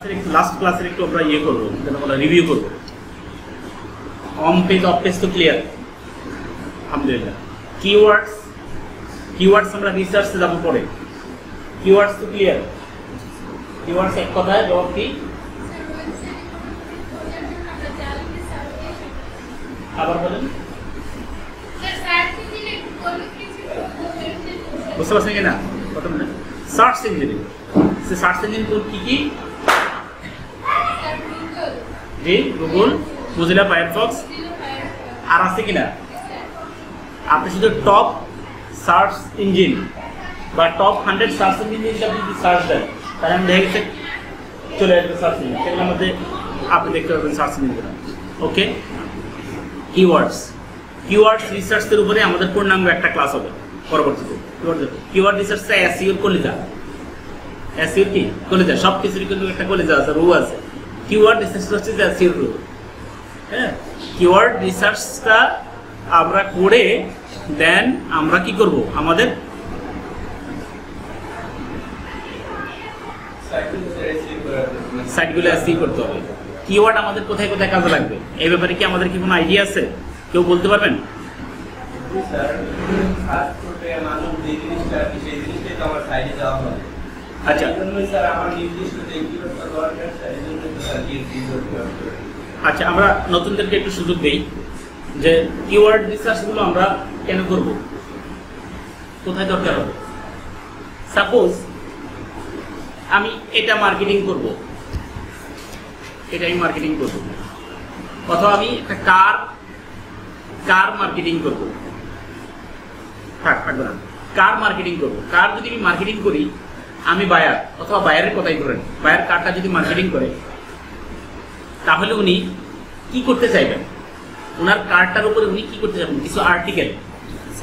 Last ক্লাসের একটু আমরা ইয়ে করবো, আমরা রিভিউ করবো। অন পেজ অফ পেজ তো ক্লিয়ার আলহামদুলিল্লাহ। কিওয়ার্ডস আমরা রিসার্চে যাবো পরে। কিওয়ার্ডস তো ক্লিয়ার। কিওয়ার্ডস এক কথায় জবাব কি? আবার বলেন, বুঝতে পারছেন কিনা? কথা বলেন। সার্চ ইঞ্জিন, সার্চ ইঞ্জিন কি কি? জি, গুগল, মোজিলা ফায়ারফক্স, আর আছে কিনা? আপনি শুধু টপ সার্চ ইঞ্জিন বা টপ 100 সার্চ ইঞ্জিন হিসেবে যদি সার্চ দেন, তাহলে আমি দেখে গেছে চলে আসবে সার্চ ইঞ্জিন। সেগুলোর মধ্যে আপনি দেখতে পাবেন সার্চ ইঞ্জিন। ওকে, কিওয়ার্ডস রিসার্চের উপরে আমাদের পূর্ণাঙ্গ একটা ক্লাস হবে পরবর্তীতে। কিওয়ার্ড রিসার্চটা এসইওর কলিজা। এসইওর কি কলিজা? সব কিছুরই কিন্তু একটা কলিজা আছে, রু আছে। কিওয়ার্ড রিসার্চ হচ্ছে এসইওর রু। হ্যাঁ, কিওয়ার্ড রিসার্চটা আমরা করে দেন আমরা কি করব, আমাদের সাইটগুলো এসইও করতে হবে। কিওয়ার্ড আমাদের কোথায় কোথায় কাজে লাগবে এই ব্যাপারে কি আমাদের কি কোনো আইডিয়া আছে? কেউ বলতে পারবেন? আচ্ছা আচ্ছা, আমরা নতুনদেরকে একটু সুযোগ দেই যে কিওয়ার্ড রিসার্চগুলো আমরা কেন করব, কোথায় দরকার হবে। সাপোজ আমি এটা মার্কেটিং করব, এটাই মার্কেটিং করব, অথবা আমি একটা কার মার্কেটিং করব। থাকবে না, কার মার্কেটিং করব। কার যদি আমি মার্কেটিং করি, আমি বায়ার অথবা বায়ারের কথাই ধরেন, বায়ার কারটা যদি মার্কেটিং করে, তাহলে উনি কি করতে চাইবেন? ওনার কারটার উপরে উনি কি করতে চাইবেন? কিছু আর্টিকেল।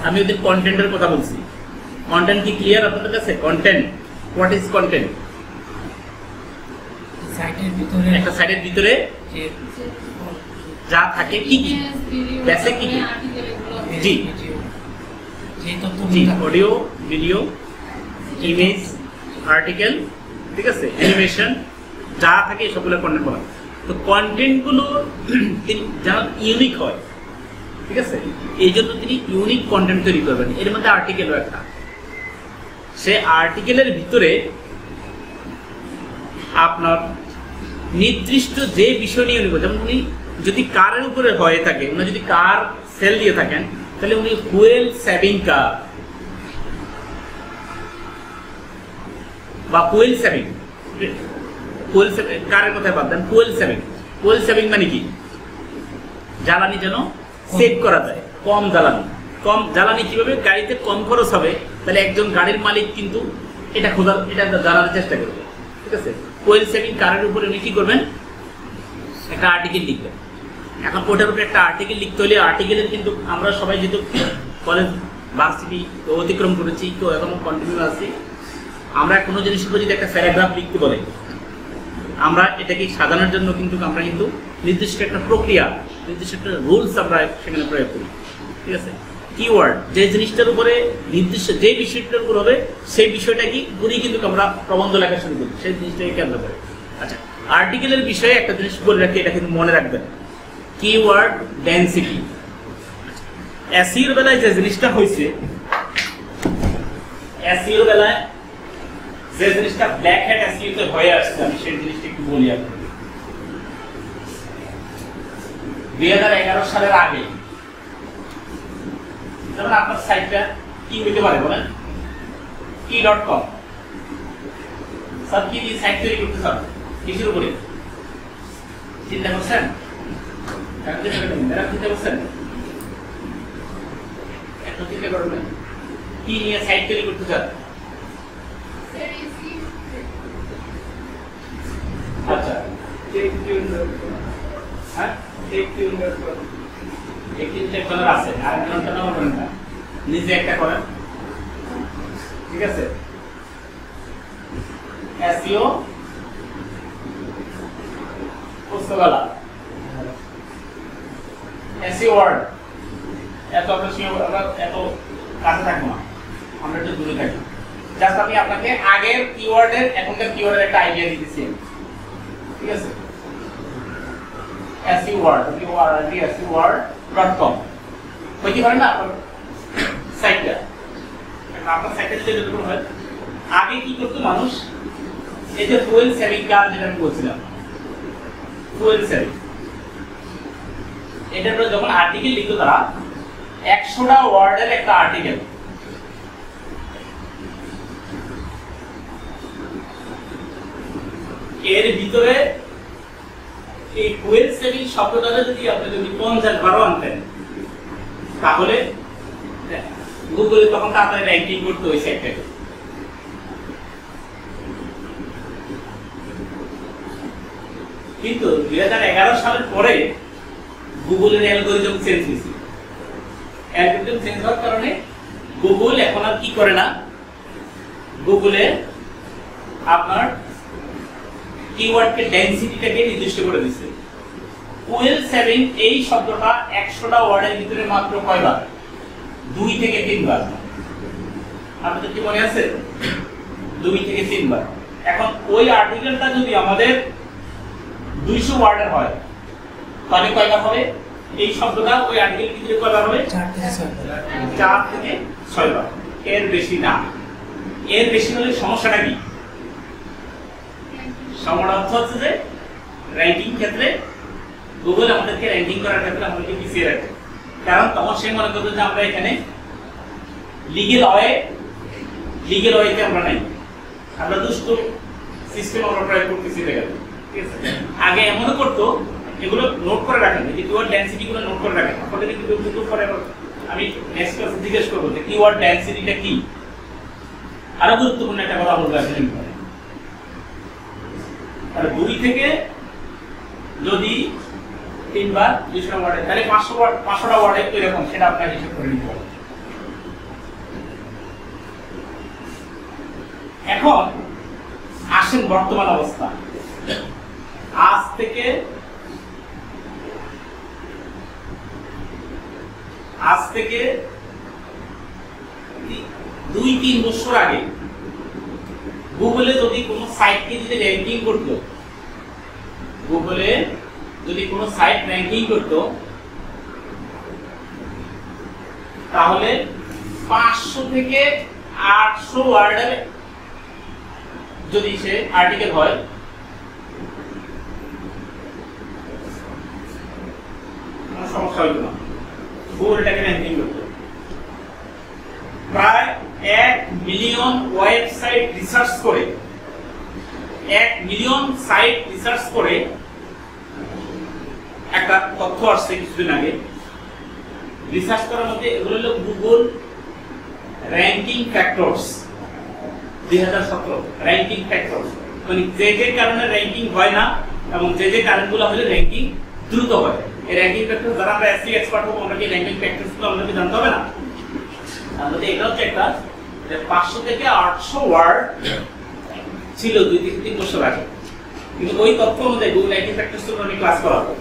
আমি ওদের কন্টেন্টের কথা বলছি। কন্টেন্ট কি ক্লিয়ার আপনাদের কাছে? Content, what is content? একটা সাইটের ভিতরে যা থাকে কি কি বেসিক কি কি? জি জি, অডিও, ভিডিও, ইমেজ, আর্টিকেল, ঠিক আছে, অ্যানিমেশন, যা থাকে সবগুলো কন্টেন্ট বলা। তো কন্টেন্টগুলো যেন ইউনিক হয়, ঠিক আছে, এই জন্য তিনি ইউনিক কন্টেন্ট তৈরি করবেন। এর মধ্যে আর্টিকেলও একটা। সে আর্টিকেলের ভিতরে আপনার নির্দিষ্ট যে বিষয় নিয়ে উনি, যেমন উনি যদি কারের উপরে হয়ে থাকে, উনি যদি কার সেল দিয়ে থাকেন, তাহলে উনি ফুয়েল সেভিং কার বা ফুয়েল সেভিং, কারের কথায় বাদ দেন, ফুয়েল সেভিং মানে কি? জ্বালানি যেন সেভ করা যায়, কম জ্বালানি কিভাবে গাড়িতে কম খরচ হবে, তাহলে একজন গাড়ির মালিক কিন্তু এটা জানার চেষ্টা করবে, ঠিক আছে। ফুয়েল সেভিং কারের উপরে উনি কি করবেন? একটা আর্টিকেল লিখবেন। এখন ওটার উপরে একটা আর্টিকেল লিখতে হলে আর্টিকেলের কিন্তু আমরা সবাই যেহেতু কলেজ ভার্সিটি অতিক্রম করেছি, তো এখনো কন্টিনিউ আছি, আমরা কোনো জিনিসের উপর যদি একটা প্যারাগ্রাফ লিখতে বলে, আমরা এটাকে সাজানোর জন্য কিন্তু আমরা কিন্তু নির্দিষ্ট একটা প্রক্রিয়া, নির্দিষ্ট একটা রুলস আমরা সেখানে প্রয়োগ করি, ঠিক আছে। কিওয়ার্ড যে জিনিসটার উপরে নির্দিষ্ট যে বিষয়টার উপর হবে, সেই বিষয়টা কি করি কিন্তু আমরা প্রবন্ধ লেখা শুরু করি, সেই জিনিসটাকে কেন্দ্র করে। আচ্ছা, আর্টিকেলের বিষয়ে একটা জিনিস বলে রাখি, এটা কিন্তু মনে রাখবেন, কিওয়ার্ড ডেনসিটি। এসইওর বেলায় যে জিনিসটা হয়েছে, এসইওর বেলায় যে জিনিসটা ব্ল্যাক হ্যাট এসইওতে হয়ে আসছে, আমি সেই জিনিসটা একটু বলি আপনাকে। 2011 সালের আগে যেমন আপনার সাইটটা কি হইতে পারে বলেন? কি.com। স্যার কি দিয়ে সাইট তৈরি করতে চান? কিসের উপরে চিন্তা করছেন? চিন্তা করছেন? একটু চিন্তা করবেন, কি নিয়ে সাইট তৈরি করতে চান? আচ্ছা, হ্যাঁ, আছে, আর নিজে একটা করেন, ঠিক আছে। এসইও পুস্তকালা, এসইও ওয়ার্ড, এত কাছে থাকবো না, আমরা একটু দূরে থাকি। জাস্ট আমি আপনাকে আগের কিওয়ার্ডের এখনকার কিওয়ার্ডের একটা আইডিয়া দিতেছি। আছে, suword.com হইতে পারে না আপনার সাইটটা। আপনার সাইটটা যদি এরকম হয়, আগে কি করতো মানুষ, এই যে ফুয়েল সেভিং কার যেটা আমি বলছিলাম, ফুয়েল সেভিং, এটার পরে যখন আর্টিকেল লিখতো তারা 100টা ওয়ার্ডের একটা আর্টিকেল, এর ভিতরে এই ফুয়েল সেভিং শব্দটা যদি আপনি 50-12 আনতেন, তাহলে গুগলে তখন তাড়াতাড়ি র্যাঙ্কিং করতে ওই সাইটটাকে। কিন্তু 2011 সালের পরে গুগলের অ্যালগরিদম চেঞ্জ হয়েছে। অ্যালগরিদম চেঞ্জ হওয়ার কারণে গুগল এখন আর কি করে না, গুগলে আপনার কিওয়ার্ডকে ডেনসিটিটাকে নির্দিষ্ট করে দিচ্ছে। ফুয়েল সেভিং এই শব্দটা 100টা ওয়ার্ডের ভিতরে মাত্র কয়বার, 2 থেকে 3 বার। আপনাদের কি মনে আছে? 2 থেকে 3 বার। এখন ওই আর্টিকেলটা যদি আমাদের 200 ওয়ার্ডের হয়, তাহলে কয়বার হবে? এই শব্দটা ওই আর্টিকেলের ভিতরে কয়বার হবে? 4 থেকে 6 বার, এর বেশি না। এর বেশি হলে সমস্যাটা কি? সমস্যা হচ্ছে যে র্যাঙ্কিং ক্ষেত্রে গুগল আমাদেরকে র্যাঙ্কিং করার ক্ষেত্রে আমাদেরকে পিছিয়ে রাখে। কারণ তখন সে মনে করবে যে আমরা এখানে লিগ্যাল ওয়েতে আমরা নাই, আমরা দুষ্ট সিস্টেম আমরা প্রয়োগ করতেছি। ঠিক আছে, আগে এমনও করতো, এগুলো নোট করে রাখেন, যে কিওয়ার্ড ডেনসিটি গুলো নোট করে রাখেন। আপনাদের কিন্তু পরে আমি নেক্সট ক্লাসে জিজ্ঞেস করবো যে কিওয়ার্ড ডেনসিটিটা কি। আরো গুরুত্বপূর্ণ একটা কথা বলবো আসলে, আর 2 থেকে যদি 3 বার 200 ওয়ার্ডে, তাহলে 500টা ওয়ার্ডে এরকম, সেটা আপনার হিসাব করে নিতে হবে। এখন আসেন বর্তমান অবস্থা। আজ থেকে 2-3 বছর আগে গুগলে যদি কোনো সাইটকে যদি র্যাঙ্কিং করতো, গুগলে যদি কোনো সাইট র্যাঙ্কিং করতো, তাহলে 500 থেকে 800 ওয়ার্ডের যদি সে আর্টিকেল হয়, কোনো সমস্যা হইতো না, গুগলটাকে র্যাঙ্কিং করতো। প্রায় 1 মিলিয়ন ওয়েবসাইট রিসার্চ করে, 1 মিলিয়ন সাইট রিসার্চ করে একটা তথ্য আসছে কিছুদিন আগে। রিসার্চ করার মধ্যে এগুলো হলো Google ranking factors 2017 ranking factors, মানে যে যে কারণে র্যাঙ্কিং হয় না এবং যে যে কারণগুলো হলে র্যাঙ্কিং দ্রুত হয়, এই র্যাঙ্কিং ফ্যাক্টর যারা আমরা এসসি এক্সপার্ট হবো, আমরা কি র্যাঙ্কিং ফ্যাক্টরসগুলো আমাদেরকে জানতে হবে না? আমাদের এটা হচ্ছে একটা যে 500 থেকে 800 ওয়ার্ড ছিল 2 থেকে 3 বছর আগে, কিন্তু ওই তথ্য অনুযায়ী গুগল র্যাঙ্কিং ফ্যাক্টরস আমি ক্লাস করাবো।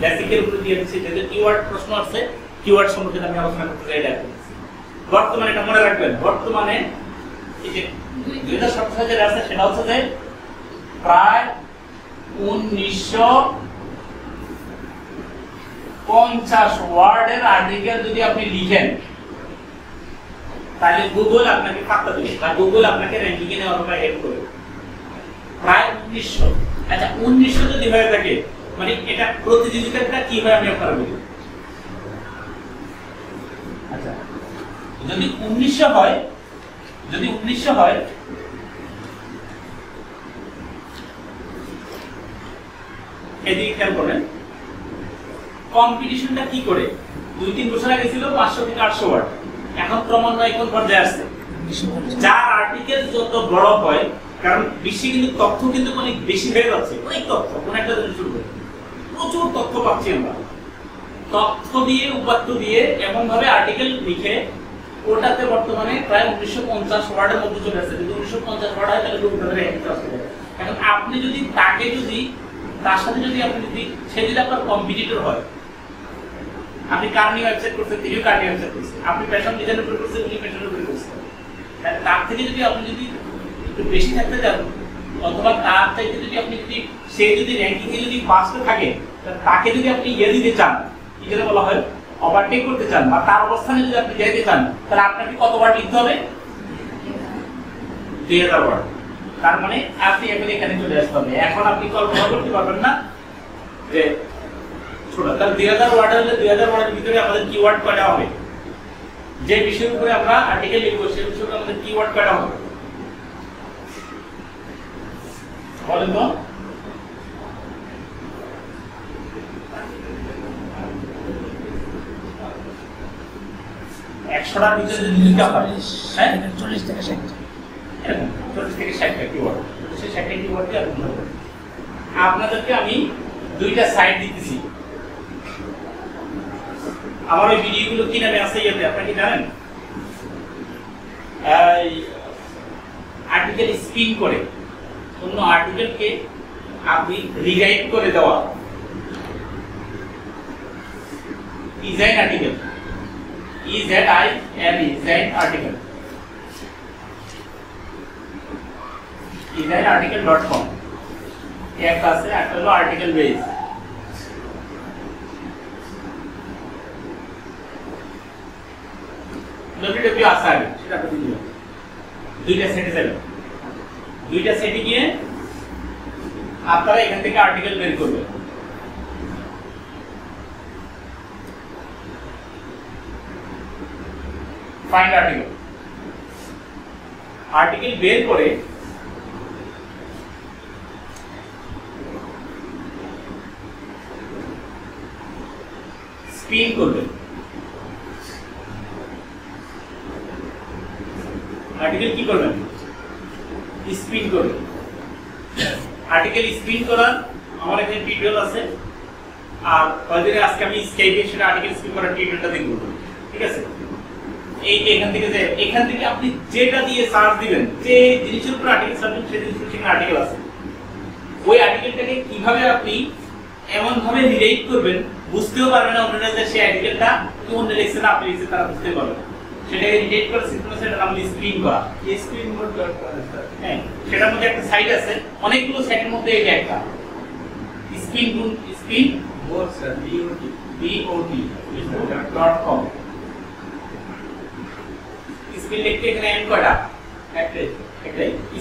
বেসিকের উপরে দিয়ে দিচ্ছি, যে কিওয়ার্ড প্রশ্ন আছে, কিওয়ার্ড সম্পর্কে আমি আলোচনা করতে চাই। বর্তমানে এটা মনে রাখবেন, বর্তমানে এই যে 2017 সালে আছে, সেটা হচ্ছে যে প্রায় 1950 ওয়ার্ডের আর্টিকেল যদি আপনি লিখেন, তাহলে গুগল আপনাকে পাত্তা দেবে বা গুগল আপনাকে র্যাঙ্কিং এ নেওয়ার ব্যাপারে হেল্প করবে। প্রায় 1900। আচ্ছা, 1900 যদি হয়ে থাকে, মানে এটা প্রতিযোগিতাটা কি হয় আমি আপনারা বলি। আচ্ছা, যদি 1900 হয়, এদিকে খেয়াল করেন কম্পিটিশনটা কি করে। 2-3 বছর আগে ছিল 500 থেকে 800 ওয়ার্ড, এখন ক্রমান্বয়ে কোন পর্যায়ে আসছে, যার আর্টিকেল যত বড় হয়, কারণ বিশ্বে কিন্তু তথ্য কিন্তু অনেক বেশি হয়ে যাচ্ছে, অনেক তথ্য, কোন একটা জিনিস শুরু করে প্রচুর তথ্য পাচ্ছি আমরা, তথ্য দিয়ে উপাত্ত দিয়ে এমন ভাবে আর্টিকেল লিখে ওটাতে বর্তমানে প্রায় 1950 ওয়ার্ডের মধ্যে চলে আসছে। যদি 1950 ওয়ার্ড হয় তাহলে এখন আপনি যদি তার সাথে যদি আপনি যদি সে যদি আপনার কম্পিটিটর হয়, আপনি কার্নি ওয়েবসাইট করছেন, তিনিও কার্নি ওয়েবসাইট করছেন, আপনি ফ্যাশন ডিজাইনের উপরে করছেন, উনি ফ্যাশনের উপরে করছেন, তার থেকে যদি আপনি যদি একটু বেশি থাকতে যান, অথবা তার চাইতে যদি আপনি যদি সে যদি র্যাঙ্কিং এ যদি ফার্স্টে থাকে তাকে যদি আপনি ইয়ে দিতে চান, কি যেটা বলা হয় ওভারটেক করতে চান বা তার অবস্থানে যদি আপনি যেতে চান, তাহলে আপনাকে কত ওয়ার্ড লিখতে হবে? 2000 ওয়ার্ড। তার মানে আপনি এখন এখানে চলে আসতে হবে। এখন আপনি কল্পনা করতে পারবেন না যে ছোট, তাহলে 2000 ওয়ার্ড হলে 2000 ওয়ার্ডের ভিতরে আমাদের কিওয়ার্ড কয়টা হবে? যে বিষয়ের উপরে আমরা আর্টিকেল লিখবো সেই বিষয়ে আমাদের কিওয়ার্ড কয়টা হবে বলেন তো? একশোটার ভিতরে যদি লিখতে হয়, হ্যাঁ 40 থেকে 60টা, এরকম 40 থেকে 60টা কিওয়ার্ড। সেই 60টা কিওয়ার্ড দিয়ে আপনি ধরবেন। আপনাদেরকে আমি দুইটা সাইট দিতেছি। আমার ওই ভিডিওগুলো কি নামে আছে ইয়েতে আপনারা কি জানেন? আর্টিকেল স্পিন করে অন্য আর্টিকেলকে আপনি রিরাইট করে দেওয়া, design article, design article, design-article.com একটা আছে, একটা হলো আর্টিকেল বেস। www আছে আগে, সেটা আপনি দিবেন। দুইটা সেটে যাবেন, দুইটা সেটে গিয়ে আপনারা এখান থেকে আর্টিকেল বের করবেন। ফাইন্ড আর্টিকেল, আর্টিকেল বের করে স্পিন করবেন। আর্টিকেল কি করবেন? স্পিন করবেন। আর্টিকেল স্পিন করার আমার এখানে টিউটোরিয়াল আছে, আর কয়েকদিন আজকে আমি স্কাইপে সেটা আর্টিকেল স্পিন করার টিউটোরিয়ালটা দেখব, ঠিক আছে? এই এখান থেকে আপনি যেটা দিয়ে সার্চ দিবেন, যে জিনিসের উপর আর্টিকেল সার্চ দিবেন, সেই জিনিসের সেখানে আর্টিকেল আছে। ওই আর্টিকেলটাকে কিভাবে আপনি এমন ভাবে রিলেট করবেন, বুঝতেও পারবেন না অন্যরা যে সেই আর্টিকেলটা কোন লিখছে না আপনি লিখছে তারা বুঝতে পারবে না। সেটাকে রিলেট করে সিস্টেমে সেটা নাম স্পিন করা। এই স্পিন কোড হ্যাঁ, সেটার মধ্যে একটা সাইট আছে, অনেকগুলো সাইটের মধ্যে এটা একটা spin.com স্পিন লিখতে এখানে এন্ড কয়টা? একটাই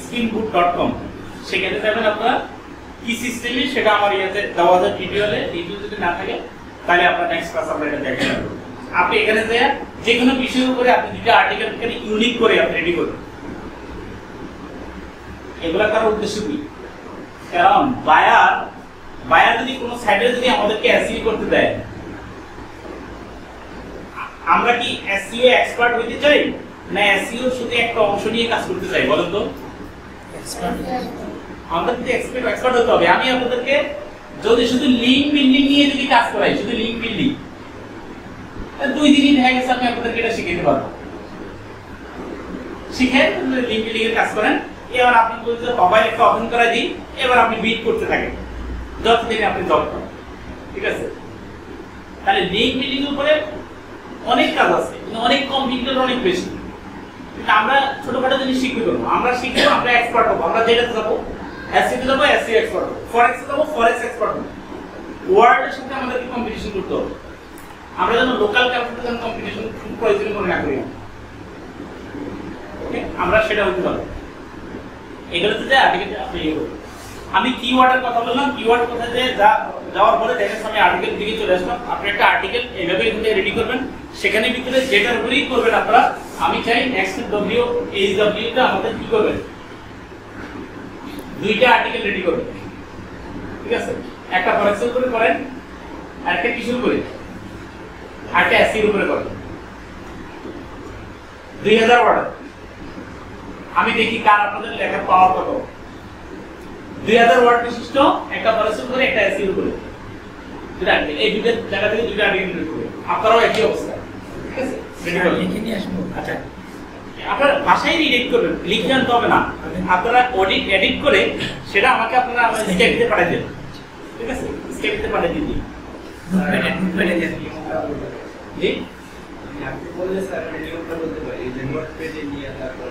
spinboot.com। সেখানে যাবেন আপনারা কি সিস্টেমে, সেটা আমার ইয়াতে দেওয়া আছে টিউটোরিয়ালে। টিউটোরিয়াল যদি না থাকে তাহলে আপনার নেক্সট ক্লাস আমরা এটা দেখেন। আপনি এখানে যে যে কোনো বিষয়ের উপরে আপনি দুটো আর্টিকেলকে ইউনিক করে আপনি রেডি করুন। এগুলা করার উদ্দেশ্য কি? কারণ বায়ার যদি কোনো সাইটে যদি আমাদেরকে এসইও করতে দেয়, আমরা কি এসইও এক্সপার্ট হইতে চাই না এসইও শুধু একটা অংশ নিয়ে কাজ করতে চাই? বলেন তো। আমাদের যদি এক্সপার্ট হতে হবে। আমি আপনাদেরকে যদি শুধু লিংক বিল্ডিং নিয়ে যদি কাজ করাই, শুধু লিংক বিল্ডিং, 2 দিনই দেখা গেছে আমি আপনাদেরকে এটা শিখাতে পারবো। শিখে লিংক বিল্ডিং এর কাজ করেন, এবার আপনি বলতে মোবাইল একটা ওপেন করে দিই, এবার আপনি বিট করতে থাকেন যতদিন আপনি জব করেন, ঠিক আছে? তাহলে লিংক বিল্ডিং এর উপরে অনেক কাজ আছে, কিন্তু অনেক কম্পিউটার অনেক বেশি। কিন্তু আমরা ছোটখাটো জিনিস শিখতে পারবো, আমরা শিখবো, আমরা এক্সপার্ট হবো। আমরা যেটাতে যাবো এসইতে যাবো, এসইও এক্সপার্ট হবো। ফরেক্সে যাবো, ফরেক্স এক্সপার্ট হবো। ওয়ার্ল্ডের সাথে আমাদেরকে কম্পিটিশন করতে হবে। আমরা যেন লোকাল কালচারের জন্য কম্পিটিশন প্রয়োজন মনে না করি, ওকে? আমরা সেটা হতে পারবো। এগুলোতে যে আর্টিকেল আপনি ইয়ে করবেন। আমি কিওয়ার্ডের কথা বললাম, কিওয়ার্ড কোথায় যে যাওয়ার পরে দেখেন আমি আর্টিকেল দিকে চলে আসলাম। আপনি একটা আর্টিকেল এইভাবে এখানে রেডি করবেন, সেখানে ভিতরে যেটার উপরেই করবেন আপনারা। আমি চাই নেক্সট ডব্লিউ টা আমাদের কি করবেন, দুইটা আর্টিকেল রেডি করবেন, ঠিক আছে? একটা ফরেক্সের উপরে করেন, আর একটা কিসের উপরে, আরেকটা এসইর উপরে করেন। 2000 ওয়ার্ড। আমি দেখি কার আপনাদের লেখার পাওয়ার কত। 2000 ওয়ার্ড বিশিষ্ট একটা ফরেক্সের উপরে, একটা এসইর উপরে, দুটো আর্টিকেল। এই দুটো জায়গা থেকে দুটো আর্টিকেল রেডি করবেন। আপনারাও একই অবস্থা, ঠিক আছে? রেডি করে লিখে নিয়ে আসবো। আচ্ছা, আপনারা ভাষায় এডিট করবেন, লিখতে আনতে হবে না। আপনারা এডিট করে সেটা আমাকে আপনারা স্ক্যাইপে পাঠিয়ে দেন, ঠিক আছে? স্ক্যাইপে পাঠিয়ে দিন। জি, আপনি বললে স্যার লিংকটা বলতে পারি, যে নোট পেজে নিয়ে তারপর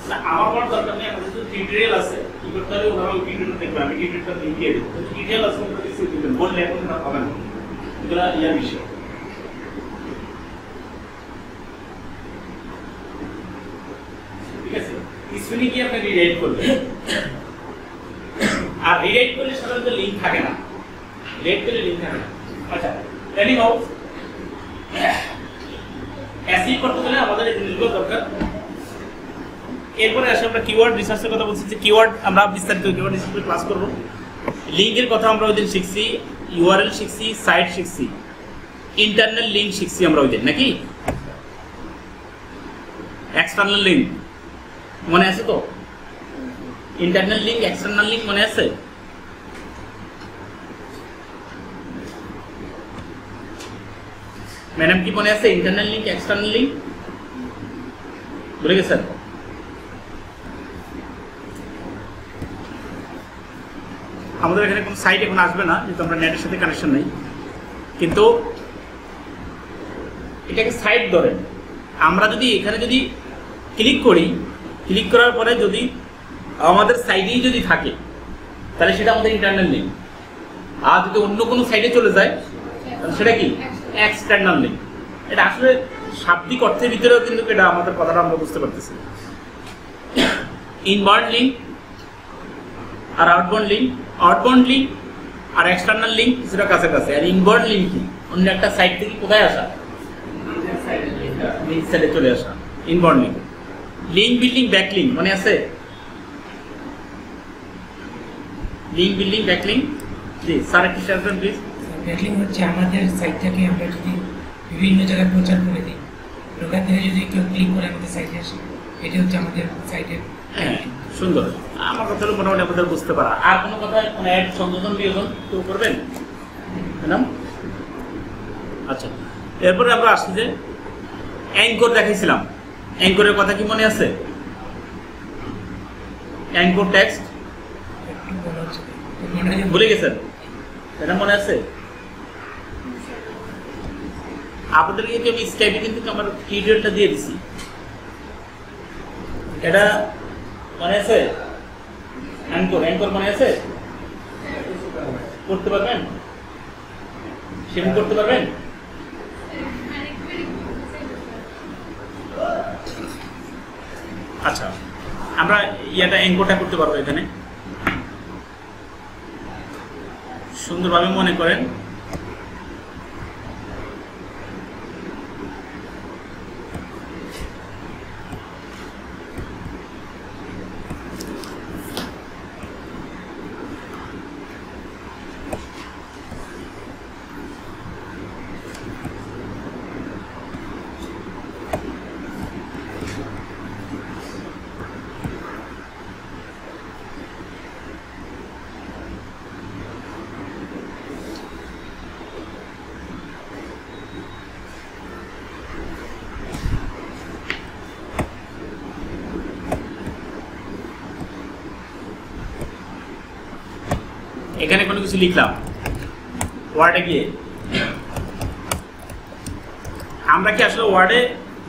না আমার বড় দরকার নেই, আমাদের তো টিউটোরিয়াল আছে, কি করতে হবে ওরা ওই টিউটোরিয়াল দেখবে, আমি টিউটোরিয়ালটা লিংক দিয়ে দেব, টিউটোরিয়াল আছে ওটা কিছু দিবেন বললে এখন না হবে না, এগুলা ইয়ার বিষয়। ঠিক আছে, স্পেলিং কি আপনি রিরাইট করবেন, আর রিরাইট করলে সাধারণত লিংক থাকে না, রিরাইট করলে লিংক থাকে না। আচ্ছা এনি হাউ অ্যাসিভ করতে গেলে আমাদের এই জিনিসগুলো দরকার। এরপরে আসলে আমরা কিওয়ার্ড রিসার্চের কথা বলছি, যে কিওয়ার্ড আমরা বিস্তারিত কিওয়ার্ড রিসার্চে ক্লাস করব। লিংকের কথা আমরা ওই দিন শিখছি, ইউআরএল শিখছি, সাইট শিখছি, ইন্টারনাল লিংক শিখছি আমরা ওই দিন, নাকি এক্সটার্নাল লিংক মনে আছে তো? ইন্টারনাল লিংক, এক্সটার্নাল লিংক মনে আছে? ম্যাডাম কি মনে আছে? ইন্টারনাল লিংক, এক্সটার্নাল লিংক ভুলে গেছেন? আমাদের এখানে কোনো সাইট এখন আসবে না, যেহেতু আমরা নেটের সাথে কানেকশন নেই, কিন্তু এটাকে সাইট ধরেন। আমরা যদি এখানে যদি ক্লিক করি, ক্লিক করার পরে যদি আমাদের সাইটেই যদি থাকে তাহলে সেটা আমাদের ইন্টারনাল লিংক, আর যদি অন্য কোনো সাইটে চলে যায় তাহলে সেটা কি এক্সটার্নাল লিংক। এটা আসলে শাব্দিক অর্থের ভিতরেও কিন্তু এটা আমাদের কথাটা আমরা বুঝতে পারতেছি। ইনবাউন্ড লিংক আর আউটবাউন্ড লিংক, আউটবাউন্ড লিংক আর এক্সটার্নাল লিংক কিছুটা কাছাকাছি, আর ইনবাউন্ড লিংক কি অন্য একটা সাইট থেকে কোথায় আসা, নিজ সাইডে চলে আসা, inbound link. Link building, backlink মনে আছে? লিংক বিল্ডিং, ব্যাকলিংক, জি স্যার একটু শেয়ার করুন প্লিজ। ব্যাকলিংক হচ্ছে আমাদের সাইটটাকে আমরা যদি বিভিন্ন জায়গায় প্রচার করে দিই, ওখান থেকে যদি কেউ ক্লিক করে আমাদের সাইটে আসে, এটি হচ্ছে আমাদের সাইটের। হ্যাঁ সুন্দর, আমার কথা হলো মোটামুটি আমাদের বুঝতে পারা। আর কোনো কথা মানে অ্যাড, সংযোজন, বিয়োজন কেউ করবেন ম্যাডাম? আচ্ছা, এরপরে আমরা আসছি যে অ্যাঙ্কর দেখাইছিলাম, অ্যাঙ্করের কথা কি মনে আছে? অ্যাঙ্কর টেক্সট ভুলে গেছেন? এটা মনে আছে? আপনাদেরকে কিন্তু আমি স্কাইপে কিন্তু আমার টিউটোরিয়ালটা দিয়ে দিছি, এটা মনে আছে? অ্যাঙ্কর, অ্যাঙ্কর মনে আছে? করতে পারবেন? সেরকম করতে পারবেন? আচ্ছা, আমরা ইয়াটা অ্যাঙ্করটা করতে পারবো এখানে সুন্দরভাবে, মনে করেন এখানে কোনো কিছু লিখলাম ওয়ার্ডে গিয়ে, আমরা কি আসলে ওয়ার্ডে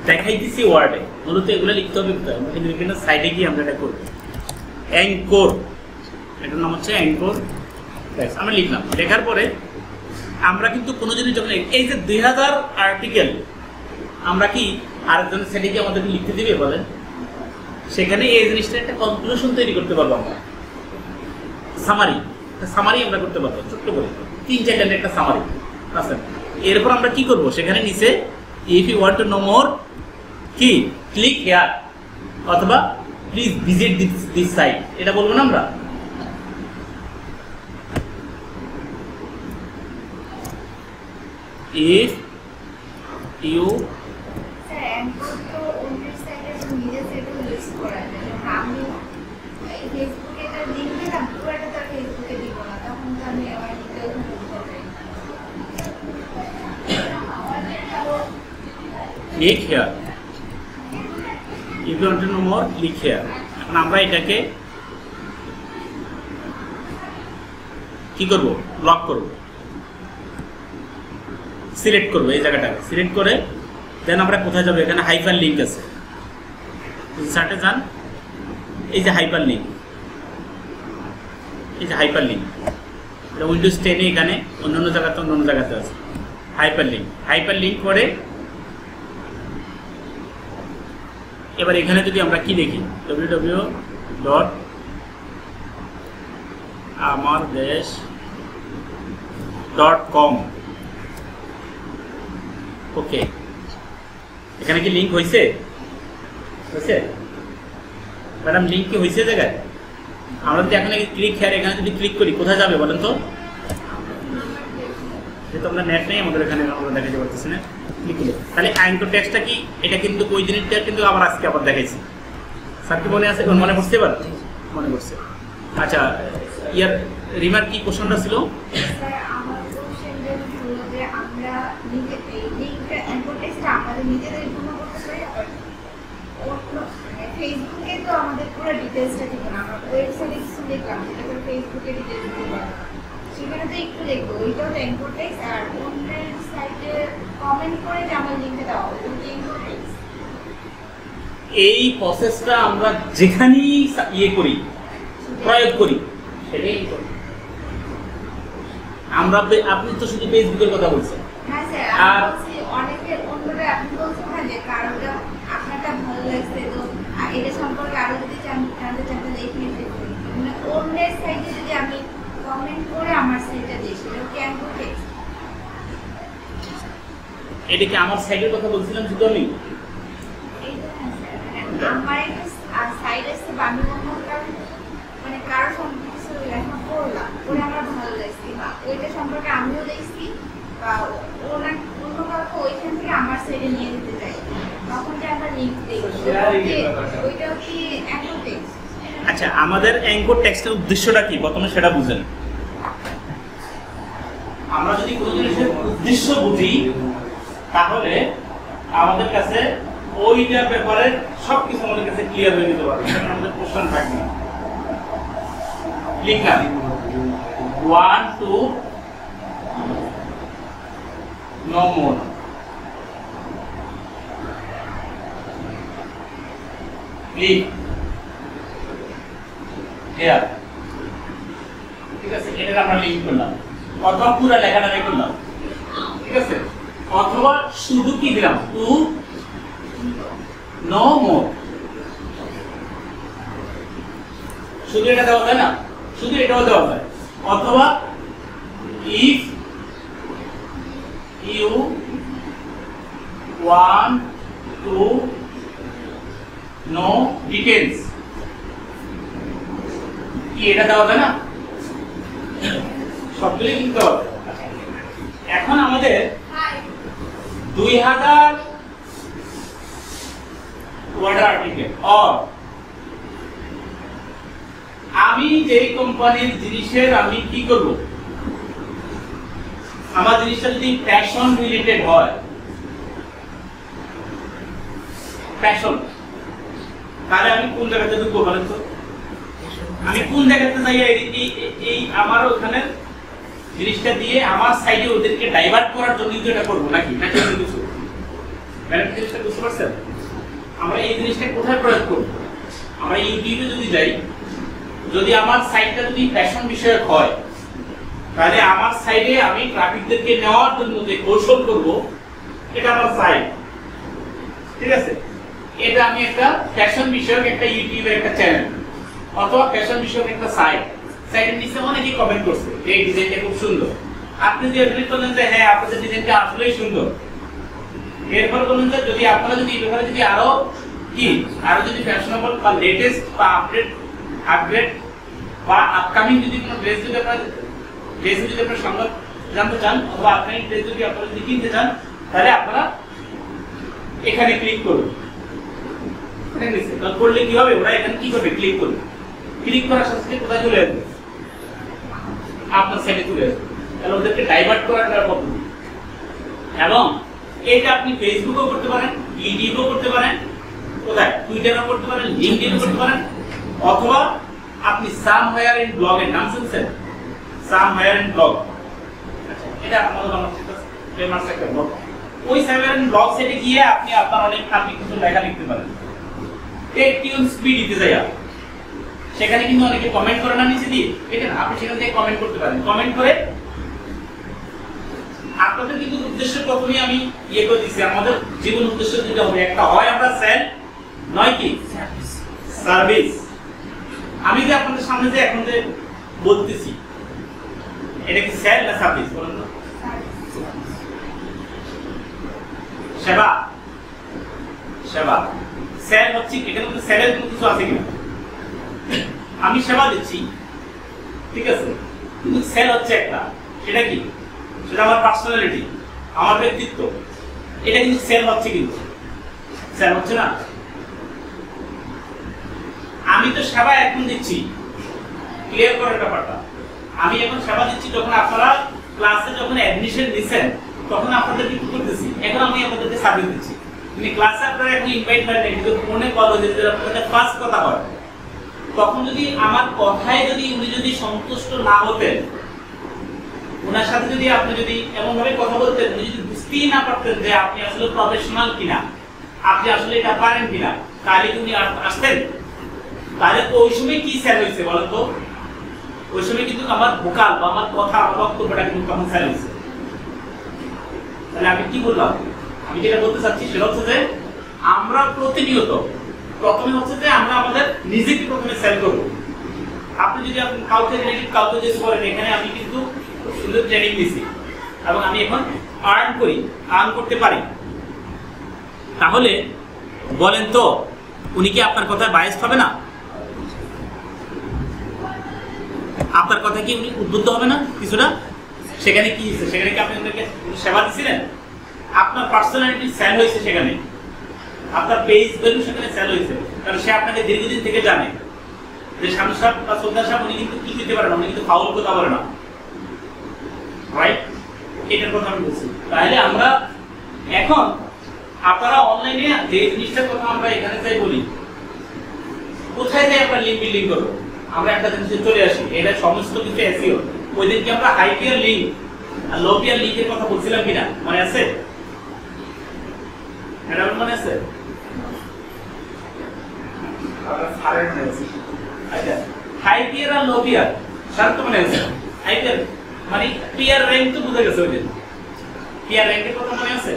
দেখাই দিচ্ছি? ওয়ার্ডে মূলত এগুলো লিখতে হবে, কিন্তু বিভিন্ন সাইডে গিয়ে আমরা এটা করবো। অ্যাঙ্কর, এটার নাম হচ্ছে অ্যাঙ্কর। আমরা লিখলাম, লেখার পরে আমরা কিন্তু কোনো জিনিস যখন এই যে 2000 আর্টিকেল আমরা কি আরেকজনের সাইডে গিয়ে আমাদেরকে লিখতে দিবে বলেন? সেখানে এই জিনিসটা একটা কনক্লুশন তৈরি করতে পারবো আমরা, সামারি, সামারি আমরা করতে পারবো ছোট্ট করে 3-4 লাইনের একটা সামারি। আচ্ছা, এরপর আমরা কি করব? সেখানে নিচে if you want to know more কি ক্লিক হিয়ার অথবা প্লিজ ভিজিট দিস সাইট, এটা বলবো না আমরা? If you click here, if you want to know more click here। এখন আমরা এটাকে কি করব? লক করব, সিলেক্ট করব, এই জায়গাটাকে সিলেক্ট করে দেন আমরা কোথায় যাব? এখানে হাইপার লিংক আছে, ইনসার্টে যান, এই যে হাইপার লিঙ্ক, এই যে হাইপার লিঙ্ক, উইন্ডোজ 10 এখানে অন্যান্য জায়গাতে অন্যান্য জায়গাতে আছে হাইপার লিঙ্ক। হাইপার লিঙ্ক করে এবার এখানে যদি আমরা কি দেখি www.amardesh.com, ওকে, এখানে কি লিঙ্ক হয়েছে? হয়েছে ম্যাডাম, লিঙ্ক কি হয়েছে জায়গায়? আমরা যদি এখানে ক্লিক হেয়ার এখানে যদি ক্লিক করি কোথায় যাবে বলেন তো? যেহেতু আমরা নেট নেই আমাদের এখানে আমরা দেখাতে পারতেছি না, ক্লিক করলে তাহলে অ্যাঙ্কর টেক্সটটা কি এটা কিন্তু ওই জিনিসটা কিন্তু আবার আজকে আবার দেখাইছি। স্যার কি মনে আছে? মনে পড়ছে এবার? মনে পড়ছে। আচ্ছা, ইয়ার রিমার কি কোশ্চেনটা ছিল? স্যার আমার কোশ্চেনটা হলো যে আমরা লিঙ্কটা অ্যাঙ্কর টেক্সটটা আমাদের নিজেদের জন্য করতে পারি, আবার ফেসবুকে তো আমাদের পুরো ডিটেলসটা দিব না, আমরা ওয়েবসাইটে কিছু দেখলাম যেটা করে ফেসবুকে ডিটেলস দিতে পারবো, সেখানে তো একটু দেখবো ওইটাও তো অ্যাঙ্কর টেক্সট, আর অন্যের সাইটে কমেন্ট করে যে আমার লিঙ্কটা দেওয়া হবে ওই অ্যাঙ্কর টেক্সট। এই প্রসেসটা আমরা যেখানেই ইয়ে করি প্রয়োগ করি সেটাই করি আমরা। আপনি তো শুধু ফেসবুকের কথা বলছেন। হ্যাঁ স্যার, আর আমি বলছি অনেকের অন্যরা আপনি বলছেন না যে কারোটা আপনারটা ভালো লাগছে তো এটা সম্পর্কে আরো যদি জানতে চান তাহলে এখানে মানে অন্যের সাইটে যদি আমি কমেন্ট করে আমার সাইটটা দিই সেটা কি অ্যাঙ্কর টেক্সট? এটা কি আমার সাইডের কথা বলছিলাম শুধু আমি? এইটা না স্যার, মানে আমার একটা সাইট আছে বা আমি অন্য মানে কারো সম্পর্কে কিছু লেখা পড়লাম পরে আমার ভালো লাগছে বা ওইটা সম্পর্কে আমিও দেখছি বা অন্য কাউকে ওইখান থেকে আমার সাইডে নিয়ে যেতে চাই, তখন যে আমরা লিঙ্ক দিই ওইটাও কি অ্যাঙ্কর টেক্সট? আচ্ছা, আমাদের অ্যাঙ্কর টেক্সটের উদ্দেশ্যটা কি প্রথমে সেটা বুঝেন। আমরা যদি কোনো জিনিসের উদ্দেশ্য বুঝি তাহলে আমাদের কাছে ওইটার ব্যাপারে সবকিছু আমাদের কাছে ক্লিয়ার হয়ে যেতে পারবে, সেখানে আমাদের কোশ্চেন থাকবে না। লিখলাম 1 2 no more, click here, ঠিক আছে? এটা আমরা লিংক করলাম অথবা পুরো লেখাটা করলাম, ঠিক আছে? অথবা শুধু কি দিলাম টু নো মোর, শুধু এটা দেওয়া যায় না, শুধু এটাও দেওয়া যায়। অথবা if you want to know details, কি এটা দেওয়া যায় না? সবগুলোই কিন্তু দেওয়া যায়। এখন আমাদের 2000 ওয়ার্ডার আর্টিকেল অর আমি যেই কোম্পানির জিনিসের আমি কি করব, আমার জিনিসটা যদি ফ্যাশন রিলেটেড হয়, ফ্যাশন, তাহলে আমি কোন জায়গাতে ঢুকবো বলেন তো? আমি কোন জায়গাতে যাই এই আমার ওখানে জিনিসটা দিয়ে আমার সাইডে ওদেরকে ডাইভার্ট করার জন্য এটা করবো নাকি নাকি অন্য কিছু? ম্যাডাম জিনিসটা বুঝতে পারছেন? আমরা এই জিনিসটা কোথায় প্রয়োগ করবো? আমরা ইউটিউবে যদি যাই, যদি আমার সাইটটা যদি ফ্যাশন বিষয়ক হয় তাহলে আমার সাইডে আমি ট্রাফিকদেরকে নেওয়ার জন্য যে কৌশল করব এটা আমার সাইট, ঠিক আছে? এটা আমি একটা ফ্যাশন বিষয়ক একটা ইউটিউবের একটা চ্যানেল অথবা ফ্যাশন বিষয়ক একটা সাইট, সাইটের নিচে অনেকেই কমেন্ট করছে এই ডিজাইনটা খুব সুন্দর, আপনি যদি এগ্রি করলেন যে হ্যাঁ আপনাদের ডিজাইনটা আসলেই সুন্দর, এরপর বলুন যে যদি আপনারা যদি এই ব্যাপারে যদি আরো কি আরো যদি ফ্যাশনেবল বা লেটেস্ট বা আপগ্রেড বা আপকামিং যদি কোনো ড্রেস যদি আপনারা সংবাদ জানতে চান অথবা আপকামিং ড্রেস যদি আপনারা যদি কিনতে চান তাহলে আপনারা এখানে ক্লিক করুন। করলে কি হবে? ওরা এখানে কি করবে? ক্লিক করবে। ক্লিক করার সাথে সাথে কোথায় চলে আসবে? আপনার সাইটে চলে আসবে। তাহলে ওদেরকে ডাইভার্ট করার একটা পদ্ধতি। এবং এটা আপনি ফেসবুকও করতে পারেন, ইউটিউবও করতে পারেন, কোথায় টুইটারও করতে পারেন, লিঙ্কডইনও করতে পারেন, অথবা আপনি সামহায়ার ইন ব্লগের নাম শুনছেন? সামহায়ার ইন ব্লগ, এটা আমাদের ফেমাস একটা ব্লগ। ওই সামহায়ার ইন ব্লগ সাইটে গিয়ে আপনি আপনার অনেক আপনি কিছু লেখা লিখতে পারেন। টেক টিউন স্পিড দিতে যাই সেখানে কিন্তু অনেকে কমেন্ট করে না নিচে দিয়ে, এটা না, আপনি সেখান থেকে কমেন্ট করতে পারেন। কমেন্ট করে আপনাদের কিন্তু উদ্দেশ্য প্রথমে আমি ইয়ে করে দিচ্ছি, আমাদের জীবন উদ্দেশ্য দুটো হবে, একটা হয় আমরা সেল, নয় কি সার্ভিস। আমি যে আপনাদের সামনে যে এখন যে বলতেছি এটা কি সেল না সার্ভিস বলুন তো? সেবা, সেবা। সেল হচ্ছে, এখানে মধ্যে সেলের কোনো কিছু আছে কিনা? আমি সেবা দিচ্ছি, ঠিক আছে, কিন্তু সেল হচ্ছে একটা, সেটা কি? সেটা আমার পার্সোনালিটি, আমার ব্যক্তিত্ব, এটা কিন্তু সেল হচ্ছে, কিন্তু সেল হচ্ছে না। আমি তো সেবা এখন দিচ্ছি, ক্লিয়ার করার ব্যাপারটা, আমি এখন সেবা দিচ্ছি। যখন আপনারা ক্লাসে যখন অ্যাডমিশন দিচ্ছেন তখন আপনাদেরকে কি করতেছি, এখন আমি আপনাদেরকে সার্ভিস দিচ্ছি। কিন্তু ক্লাসে আপনারা এখন ইনভাইট করেন, কিন্তু ফোনে কল হয়ে যদি আপনাদের ফার্স্ট কথা হয়, তখন যদি আমার কথায় যদি উনি যদি সন্তুষ্ট না হতেন, ওনার সাথে যদি আপনি যদি এমন ভাবে কথা বলতেন, উনি যদি বুঝতেই না পারতেন যে আপনি আসলে প্রফেশনাল কিনা, আপনি আসলে এটা পারেন কিনা, তাহলে কি উনি আসতেন? তাহলে তো ওই সময় কি সেল হয়েছে বলেন তো? ওই সময় কিন্তু আমার ভোকাল বা আমার কথা, আমার বক্তব্যটা কিন্তু তখন সেল হয়েছে। তাহলে আমি কি বললাম? আমি যেটা বলতে চাচ্ছি সেটা হচ্ছে যে আমরা প্রতিনিয়ত প্রথমে হচ্ছে যে আমরা আমাদের নিজেকে প্রথমে সেল করব। আপনি যদি আপনি কাউকে রিলেটিভ কাউকে যদি করেন, এখানে আমি কিন্তু সুন্দর ট্রেনিং দিছি এবং আমি এখন আর্ন করতে পারি, তাহলে বলেন তো উনি কি আপনার কথায় বায়াস হবে না? আপনার কথা কি উনি উদ্বুদ্ধ হবে না কিছুটা? সেখানে কি হয়েছে? সেখানে কি আপনি ওনাকে সেবা দিচ্ছিলেন? আপনার পার্সোনালিটি সেল হয়েছে, সেখানে আপনার পেজ ভ্যালু সেখানে সেল হয়েছে, কারণ সে আপনাকে দীর্ঘদিন থেকে জানে যে শামস সাহেব বা সর্দার সাহেব উনি কিন্তু কি দিতে পারে না, উনি কিন্তু ফাউল কথা বলে না, রাইট? এটার কথা আমি বলছি। তাহলে আমরা এখন আপনারা অনলাইনে যে জিনিসটার কথা আমরা এখানে যাই বলি, কোথায় যাই আমরা লিঙ্ক বিল্ডিং করবো, আমরা একটা জিনিসে চলে আসি, এটা সমস্ত কিছু এসইও। ওই দিন কি আমরা হাই পিয়ার লিঙ্ক আর লো পিয়ার লিঙ্কের কথা বলছিলাম কিনা মনে আছে? এটা মনে আছে? আচ্ছা, হাই পিয়ার আর লো পিয়ার শর্ত মনে আছে? হাই পিয়ার মানে পিয়ার র্যাঙ্ক তো বুঝে গেছে, ওই দিন পিয়ার র্যাঙ্কের কথা মনে আছে?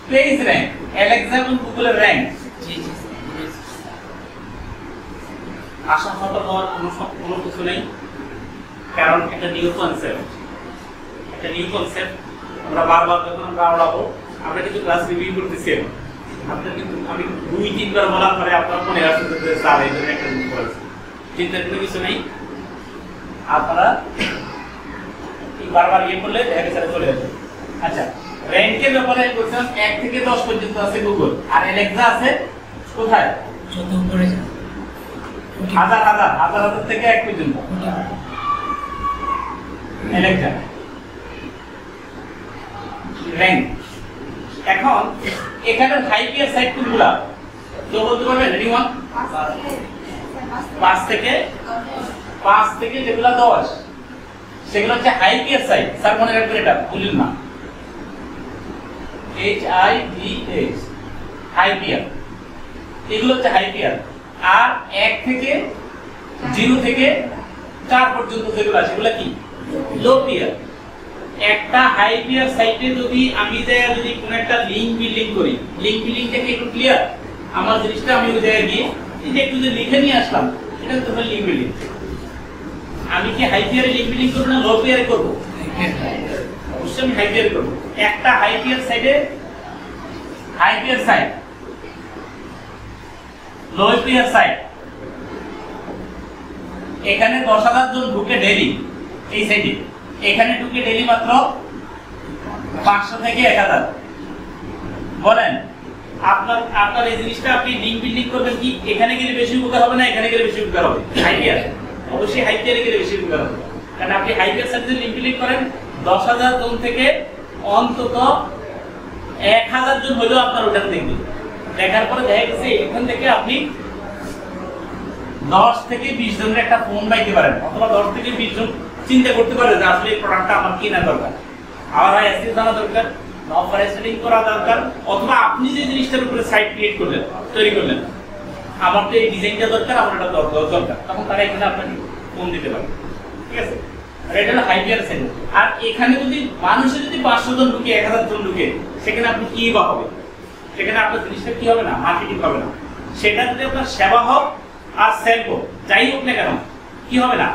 পেজ র্যাঙ্ক, অ্যালেক্সা এবং গুগলের র্যাঙ্ক। আশা হতো হওয়ার কোনো কিছু নেই, কারণ একটা নিউ কনসেপ্ট, আমরা বারবার যখন আমরা আওড়াবো, আমরা কিন্তু ক্লাস রিভিউ করতেছি। আপনার কিন্তু আমি 2-3 বার বলার পরে আপনার মনে আসছে যে স্যার এই জন্য একটা জিনিস বলেছি, চিন্তার কোনো কিছু নেই। আপনারা বারবার ইয়ে করলে দেখা গেছে চলে যাবে। আচ্ছা, র্যাঙ্কের ব্যাপারে বলছিলাম 1 থেকে 10 পর্যন্ত আছে গুগল, আর অ্যালেক্সা আছে কোথায়? যত উপরে হাজার থেকে 1 পর্যন্ত অ্যালেক্সা র্যাঙ্ক। এখন এখানে হাই পিয়ার সাইট কোনগুলা কেউ বলতে পারবেন? এনিওয়ান? 5 থেকে যেগুলো 10 সেগুলো হচ্ছে হাই পিয়ার সাইট। স্যার মনে রাখবেন, এটা ভুলিন না, HIPH হাই পিয়ার, এগুলো হচ্ছে হাই পিয়ার। আর 1 থেকে 0 থেকে 4 পর্যন্ত যেগুলো সেগুলো কি লো পিয়ার। একটা হাই পিয়ার সাইটে যদি আমি যদি কোনো একটা লিংক বিল্ডিং করি, লিংক বিল্ডিংটাকে একটু ক্লিয়ার, আমার জিনিসটা আমি ওই জায়গায় গিয়ে এই যে একটু যে লিখে নিয়ে আসলাম, এটা তো হলো লিংক বিল্ডিং। আমি কি হাই পিয়ারে লিংক বিল্ডিং করবো না লো পিয়ারে করবো? অবশ্যই আমি হাই পিয়ারে করবো। একটা হাই পিয়ার সাইটে হাই পিয়ার সাইট, লো পিয়ার সাইট, এখানে 10,000 জন ঢুকে ডেইলি এই সাইটে, এখানে ঢুকে ডেইলি মাত্র 500 থেকে 1000। বলেন আপনার এই জিনিসটা আপনি লিংক বিল্ডিং করবেন কি এখানে গেলে বেশি উপকার হবে না এখানে গেলে বেশি উপকার হবে? হাই পিয়ার, অবশ্যই হাই পিয়ারে গেলে বেশি উপকার হবে, কারণ আপনি হাই পিয়ার সাইটে লিংক বিল্ডিং করেন 10,000 জন থেকে অন্তত 1000 জন হলেও আপনার ওটা দেখবেন। দেখার পরে দেখা গেছে এখান থেকে আপনি 10 থেকে 20 জনের একটা ফোন পাইতে পারেন, অথবা 10 থেকে 20 জন চিন্তা করতে পারে যে আসলে এই প্রোডাক্টটা আমার কিনা দরকার, আমার হয় এসএস জানা দরকার, অফারে সেটিং করা দরকার, অথবা আপনি যে জিনিসটার উপরে সাইট ক্রিয়েট করলেন, তৈরি করলেন, আমার তো এই ডিজাইনটা দরকার, আমার এটা দরকার, তখন তারা এখানে আপনাকে ফোন দিতে পারে। ঠিক আছে, আর এটা হলো হাইপিয়ার সেল। আর এখানে যদি মানুষে যদি 500 জন ঢুকে, 1000 জন ঢুকে, সেখানে আপনি কি বা হবে, সেখানে আপনার জিনিসটা কি হবে না, মার্কেটিং হবে না। সেটা যদি আপনার সেবা হোক আর সেল হোক, যাই হোক না কেন, কি হবে না,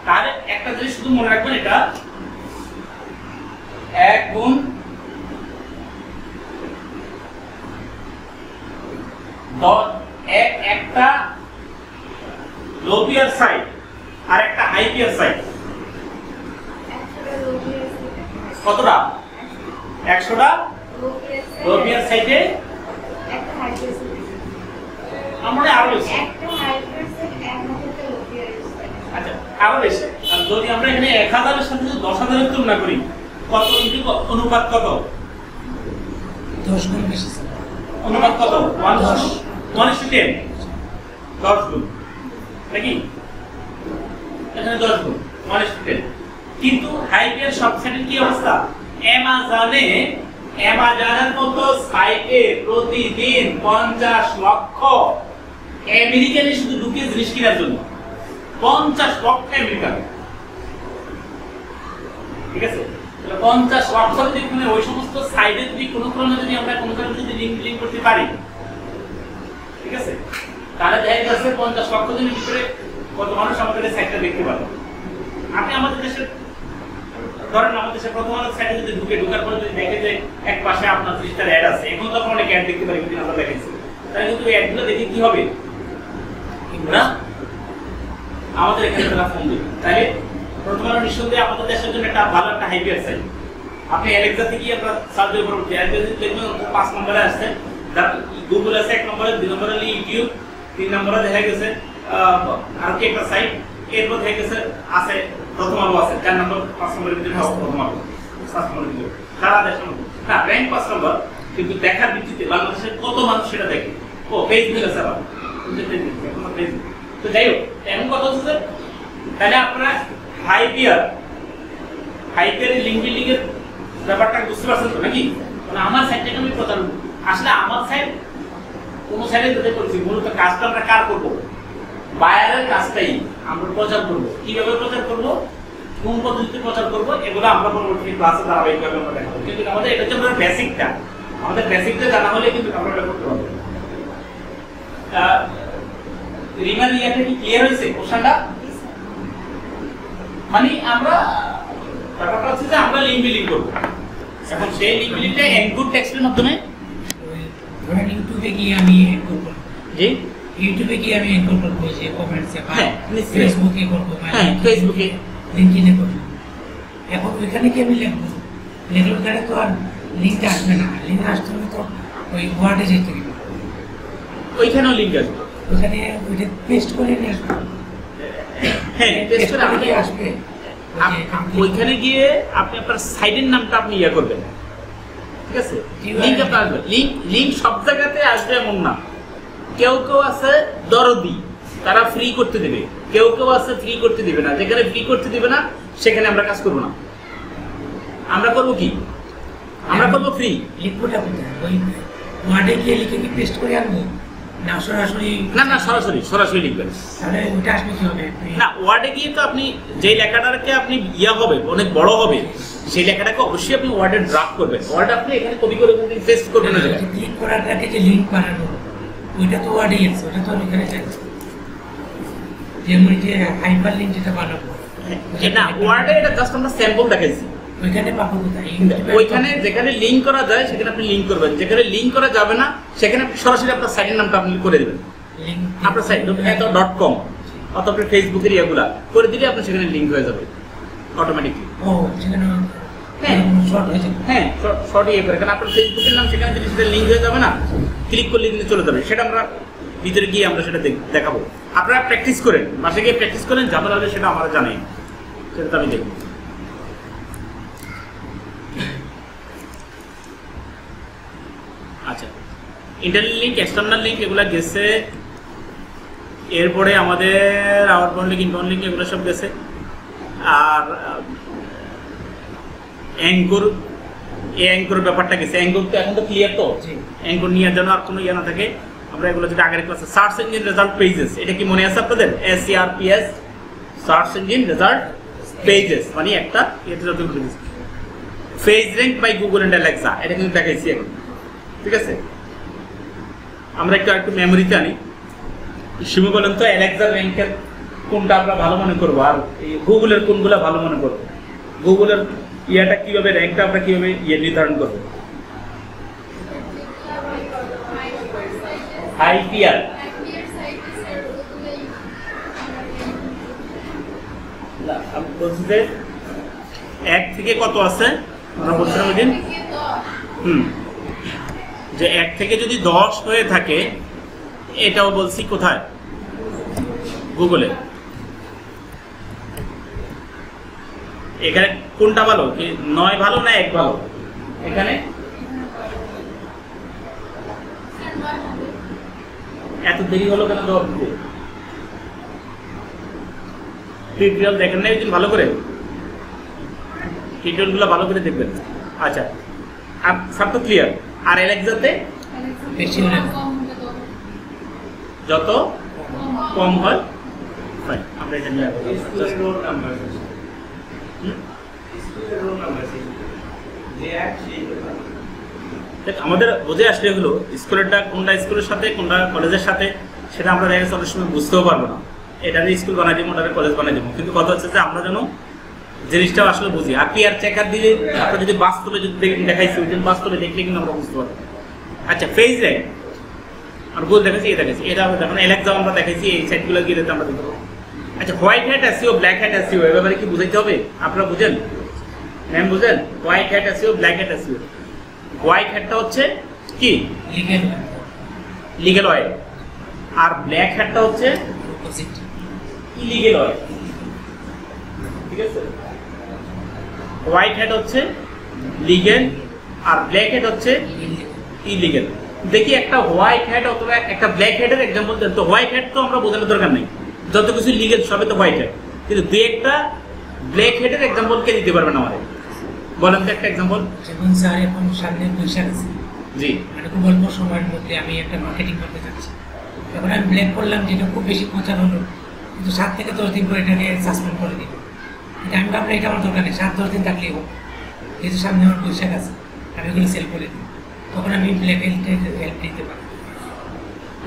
তাহলে একটা জিনিস শুধু মনে রাখবেন, এটা 1 গুণ একটা লো পিয়ার সাইট আর একটা হাই পিয়ার সাইট কতটা, 100টা লো পিয়ার সাইটে আমরা আরো বেশি, আচ্ছা আরো বেশি। আর যদি আমরা এখানে 1000 এর সাথে 10,000 এর তুলনা করি, কত অনুপাত, কত 10 গুণ বেশি, অনুপাত কত, 1:10, 10 গুণ নাকি, এখানে 10 গুণ 1:10। কিন্তু হাইপিয়ার সব সাইটের কি অবস্থা, অ্যামাজনের মতো সাইটে প্রতিদিন 50 লক্ষ আমেরিকানে শুধু ঢুকে জিনিস কেনার জন্য, 50 লক্ষ আমেরিকান। ঠিক আছে, 50 লক্ষ যদি ওই সমস্ত সাইটে যদি কোনো কারণে যদি আমরা কোনো কারণে যদি লিংক করতে পারি, ঠিক আছে, তাহলে দেখা যাচ্ছে 50 লক্ষ দিনের ভিতরে কত মানুষ আমাদের সাইটটা দেখতে পাবে। আপনি আমাদের দেশের ধরেন, আমাদের দেশের প্রথম আলো সাইটে যদি ঢুকার পরে যদি দেখে যে এক পাশে আপনার 30টা অ্যাড আছে, এখন তো অনেক অ্যাড দেখতে পারি, কিন্তু আমরা দেখেছি, তাহলে কিন্তু অ্যাডগুলো দেখে কি হবে না, আমাদের এখানে তারা ফোন দেবে। তাহলে প্রথম আলো নিঃসন্দেহে আমাদের দেশের জন্য একটা ভালো একটা হাইপিয়ার সাইট। আপনি অ্যালেক্সা থেকে আপনার সার্চ দিয়ে করবেন, দেখবেন 5 নম্বরে আসছে, গুগল আছে 1 নম্বরে, 2 নম্বরে ইউটিউব, 3 নম্বরে দেখা গেছে আর কি একটা সাইট, এরপর দেখা গেছে আছে প্রথম আলো আছে 4 নম্বর, 5 নম্বরের ভিতরে প্রথম আলো, 7 নম্বরের ভিতরে সারা দেশ না র্যাঙ্ক 5 নম্বর, কিন্তু দেখার ভিত্তিতে বাংলাদেশের কত মানুষ সেটা দেখে। ও ফেসবুক আছে আবার, ফেসবুক। তো যাই হোক, এমন কথা হচ্ছে, তাহলে আপনারা হাইপিয়ারের লিঙ্ক বিল্ডিং এর ব্যাপারটা বুঝতে পারছেন তো নাকি? মানে আমার সাইটটাকে আমি প্রচার, আসলে আমার সাইট কোন সাইটে যেতে করেছি, মূলত কাজটা আমরা কার করবো, বায়ারের কাজটাই আমরা প্রচার করবো। কিভাবে প্রচার করবো, কোন পদ্ধতিতে প্রচার করবো, এগুলো আমরা পরবর্তী ক্লাসে ধারাবাহিকভাবে আমরা দেখাবো। কিন্তু আমাদের এটা হচ্ছে আমাদের বেসিকটা, আমাদের বেসিকটা জানা হলে কিন্তু আমরা এটা করতে পারবো। রিমার ইয়াটা কি ক্লিয়ার হয়েছে কোশ্চেনটা? মানে আমরা ব্যাপারটা হচ্ছে যে আমরা লিঙ্ক বিল্ডিং করবো। এখন সেই লিঙ্ক বিল্ডিংটা এনকোড টেক্সটের মাধ্যমে, ধরেন ইউটিউবে গিয়ে আমি এনকোড করব, জি ইউটিউবে গিয়ে আমি এনকোড করব, যে কমেন্টসে বা হ্যাঁ, ফেসবুকে করব, হ্যাঁ ফেসবুকে লিংকডইনে করব। এখন ওইখানে কি আমি লিখবো, লিখলে ওখানে তো আর লিঙ্কটা আসবে না, লিঙ্ক আসতে হলে তো ওই ওয়ার্ডে যেতে হবে, ওইখানেও লিঙ্ক আসবে, ওখানে ওইটা পেস্ট করে নিয়ে আসবে। হ্যাঁ পেস্ট করে আপনি আসবে, ওইখানে গিয়ে আপনি আপনার সাইটের নামটা আপনি ইয়া করবেন, ঠিক আছে, লিঙ্ক আপনার আসবে। লিঙ্ক সব জায়গাতে আসবে এমন না, কেউ কেউ আছে দরদি, তারা ফ্রি করতে দেবে, কেউ কেউ আছে ফ্রি করতে দিবে না। যেখানে ফ্রি করতে দিবে না সেখানে আমরা কাজ করবো না। আমরা করবো কি, আমরা করবো ফ্রি। লিখবোটা কোথায়, ওই ওয়ার্ডে গিয়ে লিখে কি পেস্ট করে আনবো, না সরাসরি? না সরাসরি লিখবেন। তাহলে ওইটা আসবে কি হবে না, ওয়ার্ডে গিয়ে তো আপনি যে লেখাটাকে আপনি ইয়া হবে, অনেক বড় হবে, সেই লেখাটাকে অবশ্যই আপনি ওয়ার্ডে ড্রাফট করবেন। ওয়ার্ড আপনি এখানে কপি করে পেস্ট করবেন না। ক্লিক করার আগে যে লিংক বানানো, ওইটা তো ওয়ার্ডেই আছে, ওটা তো এখানে যাচ্ছে। যেমন যে হাইপার লিংক যেটা বানাবো, না ওয়ার্ডে এটা জাস্ট আমরা স্যাম্পল দেখাইছি। ওইখানে পাবো কোথায়? ওইখানে যেখানে লিংক করা যায় সেখানে আপনি লিংক করবেন, যেখানে লিংক করা যাবে না সেখানে আপনি সরাসরি আপনার সাইটের নামটা আপনি করে দেবেন। আপনার সাইট .com অথবা আপনি ফেসবুকের ইয়েগুলা করে দিলে আপনার সেখানে লিংক হয়ে যাবে অটোমেটিকলি। ও সেখানে হ্যাঁ শর্ট হয়ে যাবে, হ্যাঁ শর্ট ইয়ে করে, কারণ আপনার ফেসবুকের নাম সেখানে দিলে সেটা লিংক হয়ে যাবে না, ক্লিক করলে কিন্তু চলে যাবে। সেটা আমরা ভিতরে গিয়ে আমরা সেটা দেখাবো। আপনারা প্র্যাকটিস করেন, বাসে গিয়ে প্র্যাকটিস করেন, ঝামেলা হলে সেটা আমরা জানাই, সেটা তো আমি দেখব। আচ্ছা, ইন্টারনাল লিঙ্ক, এক্সটার্নাল লিঙ্ক এগুলো গেছে। এরপরে আমাদের আউটবাউন্ড লিঙ্ক, ইনবাউন্ড লিঙ্ক এগুলো সব গেছে। আর অ্যাঙ্কর এই অ্যাঙ্কর ব্যাপারটা গেছে, অ্যাঙ্কর তো এখন তো ক্লিয়ার তো, জি। অ্যাঙ্কর নিয়ে যেন আর কোনো ইয়ে না থাকে। আমরা এগুলো যেটা আগের ক্লাসে সার্চ ইঞ্জিন রেজাল্ট পেজেস, এটা কি মনে আছে আপনাদের? SERPs, search engine result pages, মানে একটা এটা যতটুকু বুঝেছি। Page rank by Google and Alexa, এটা কিন্তু দেখাইছি এখন, ঠিক আছে? আমরা একটু মেমোরিতে আনি। শিমু বলেন তো অ্যালেক্সা র্যাঙ্কের কোনটা আমরা ভালো মনে করবো, আর এই গুগলের কোনগুলো ভালো মনে করবো? গুগলের ইয়াটা কিভাবে, র্যাঙ্কটা আমরা কিভাবে নির্ধারণ করবো? IPR, আমি বলছি যে 1 থেকে কত আছে আমরা বলছিলাম ওই দিন, যে 1 থেকে যদি 10 হয়ে থাকে, এটাও বলছি কোথায়? গুগলে। এখানে কোনটা ভালো, কি 9 ভালো না 1 ভালো? এখানে এত দেরি হলো কেন জবাব দিতে? টিউটোরিয়াল দেখেন না একদিন ভালো করে, টিউটোরিয়ালগুলো ভালো করে দেখবেন। আচ্ছা, আর সব তো ক্লিয়ার। আর অ্যালেক্সাতে বেশি হলে যত কম হয়, ফাইন, আমরা এটা নিয়ে আমাদের বুঝে আসলে হলো স্কুলেরটা কোনটা স্কুলের সাথে কোনটা কলেজের সাথে, সেটা আমরা দেখা যাচ্ছে অনেক সময় বুঝতেও পারবো না। এটা স্কুল বানাই দিব, ওটা কলেজ বানাই দিব, কিন্তু কথা হচ্ছে যে আমরা যেন জিনিসটাও আসলে বুঝি। আর পিআর চেকার দিলে আমরা যদি বাস্তবে যদি দেখাইছি, ওই বাস্তবে দেখলে কিন্তু আমরা বুঝতে পারবো। আচ্ছা, পেজ র্যাঙ্ক আর গুগল দেখাচ্ছি, এটা দেখাচ্ছি, এটা দেখুন অ্যালেক্সা আমরা দেখাইছি, এই সাইটগুলো গিয়ে আমরা দেখবো। আচ্ছা, white hat SEO, black hat SEO, এ ব্যাপারে কি বুঝাইতে হবে? আপনারা বুঝেন? ম্যাম বুঝেন? White hat SEO, black hat SEO. White হ্যাটটা হচ্ছে কি লিগ্যাল ওয়ে, আর ব্ল্যাক হ্যাটটা হচ্ছে ইলিগ্যাল ওয়ে, ঠিক আছে? হোয়াইট হ্যাট হচ্ছে লিগ্যাল আর ব্ল্যাক হ্যাট হচ্ছে ইলিগ্যাল। দেখি একটা হোয়াইট হ্যাট অথবা একটা ব্ল্যাক হ্যাটের এক্সাম্পল দেন তো। হোয়াইট হ্যাট তো আমরা বোঝানোর দরকার নেই, যত কিছু লিগ্যাল সবে তো হোয়াইট হ্যাট, কিন্তু দুই একটা ব্ল্যাক হ্যাটের এক্সাম্পল কে দিতে পারবেন আমাদের? বলেন তো একটা এক্সাম্পল। যেমন স্যার এখন সামনে বৈশাখ আছে, জি, মানে খুব অল্প সময়ের মধ্যে আমি একটা মার্কেটিং করতে চাচ্ছি। এখন আমি ব্ল্যাক করলাম, যেটা খুব বেশি প্রচার হলো, কিন্তু 7 থেকে 10 দিন পরে এটাকে সাসপেন্ড করে দিই। কিন্তু আমি ভাবলাম এটা আমার দরকার নেই, 7-10 দিন থাকলেই হোক, যেহেতু সামনে আমার বৈশাখ আছে, আমি এগুলো সেল করে দিই, তখন আমি ব্ল্যাক হেল্প দিতে পারি।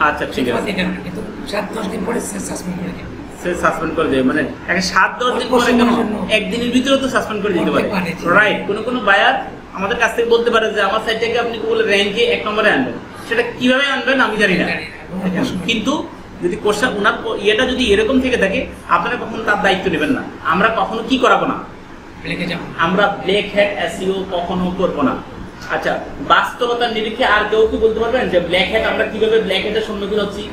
আচ্ছা ঠিক আছে, কিন্তু 7-10 দিন পরে সাসপেন্ড করে দিই। সে সাসপেন্ড করে দেবে, মানে 7-10 দিন পরে কেন, একদিনের ভিতরে তো সাসপেন্ড করে দিতে পারে, রাইট? কোনো বায়ার আমাদের কাছ থেকে বলতে পারে যে আমার সাইটটাকে আপনি গুগল র্যাঙ্কে 1 নম্বরে আনবেন, সেটা কিভাবে আনবেন আমি জানি না, কিন্তু যদি কোশ্চেন ওনার ইয়েটা যদি এরকম থেকে থাকে, আপনারা কখনো তার দায়িত্ব নেবেন না। আমরা কখনো কি করাবো না, আমরা ব্ল্যাক হ্যাট এসইও কখনো করবো না। আচ্ছা, বাস্তবতার নিরিখে আর কেউ কি বলতে পারবেন যে ব্ল্যাক হ্যাট আমরা কিভাবে ব্ল্যাক হ্যাটের সম্মুখীন হচ্ছি?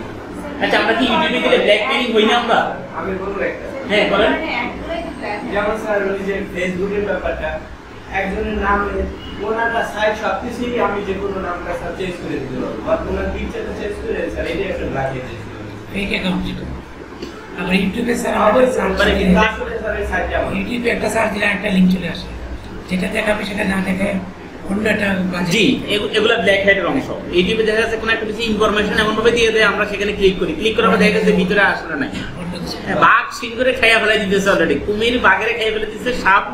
আচ্ছা, আমরা কি ইউটিউবে গেলে ব্ল্যাক মেইলিং হই না আমরা? আমি বলবো একটা, হ্যাঁ বলেন। যেমন স্যার ওই যে ফেসবুকের ব্যাপারটা, একজনের নামে ওনারটা সাইট সবকিছুই আমি যে কোনো নামটা স্যার চেঞ্জ করে দিতে পারবো, বা ওনার পিকচারটা চেঞ্জ করে স্যার এটা একটা ব্ল্যাক হেড ফেক অ্যাকাউন্ট যেটা। আবার ইউটিউবে স্যার আমাদের সার্চ মানে দিলে আসলে স্যার এই সাইটটা আমার ইউটিউবে একটা সার্চ দিলে একটা লিংক চলে আসে, যেটা দেখাবে সেটা না দেখে অন্য একটা জি, এগুলা ব্ল্যাক হ্যাটের অংশ। ইউটিউবে দেখা যাচ্ছে কোনো একটা কিছু ইনফরমেশন এমন ভাবে দিয়ে দেয়, আমরা সেখানে ক্লিক করি, ক্লিক করার পর দেখা যাচ্ছে ভিতরে আসলে নাই। বাঘ সিং করে খাইয়া ফেলাই দিতেছে অলরেডি, কুমির বাঘের খাইয়া ফেলে দিচ্ছে, সাপ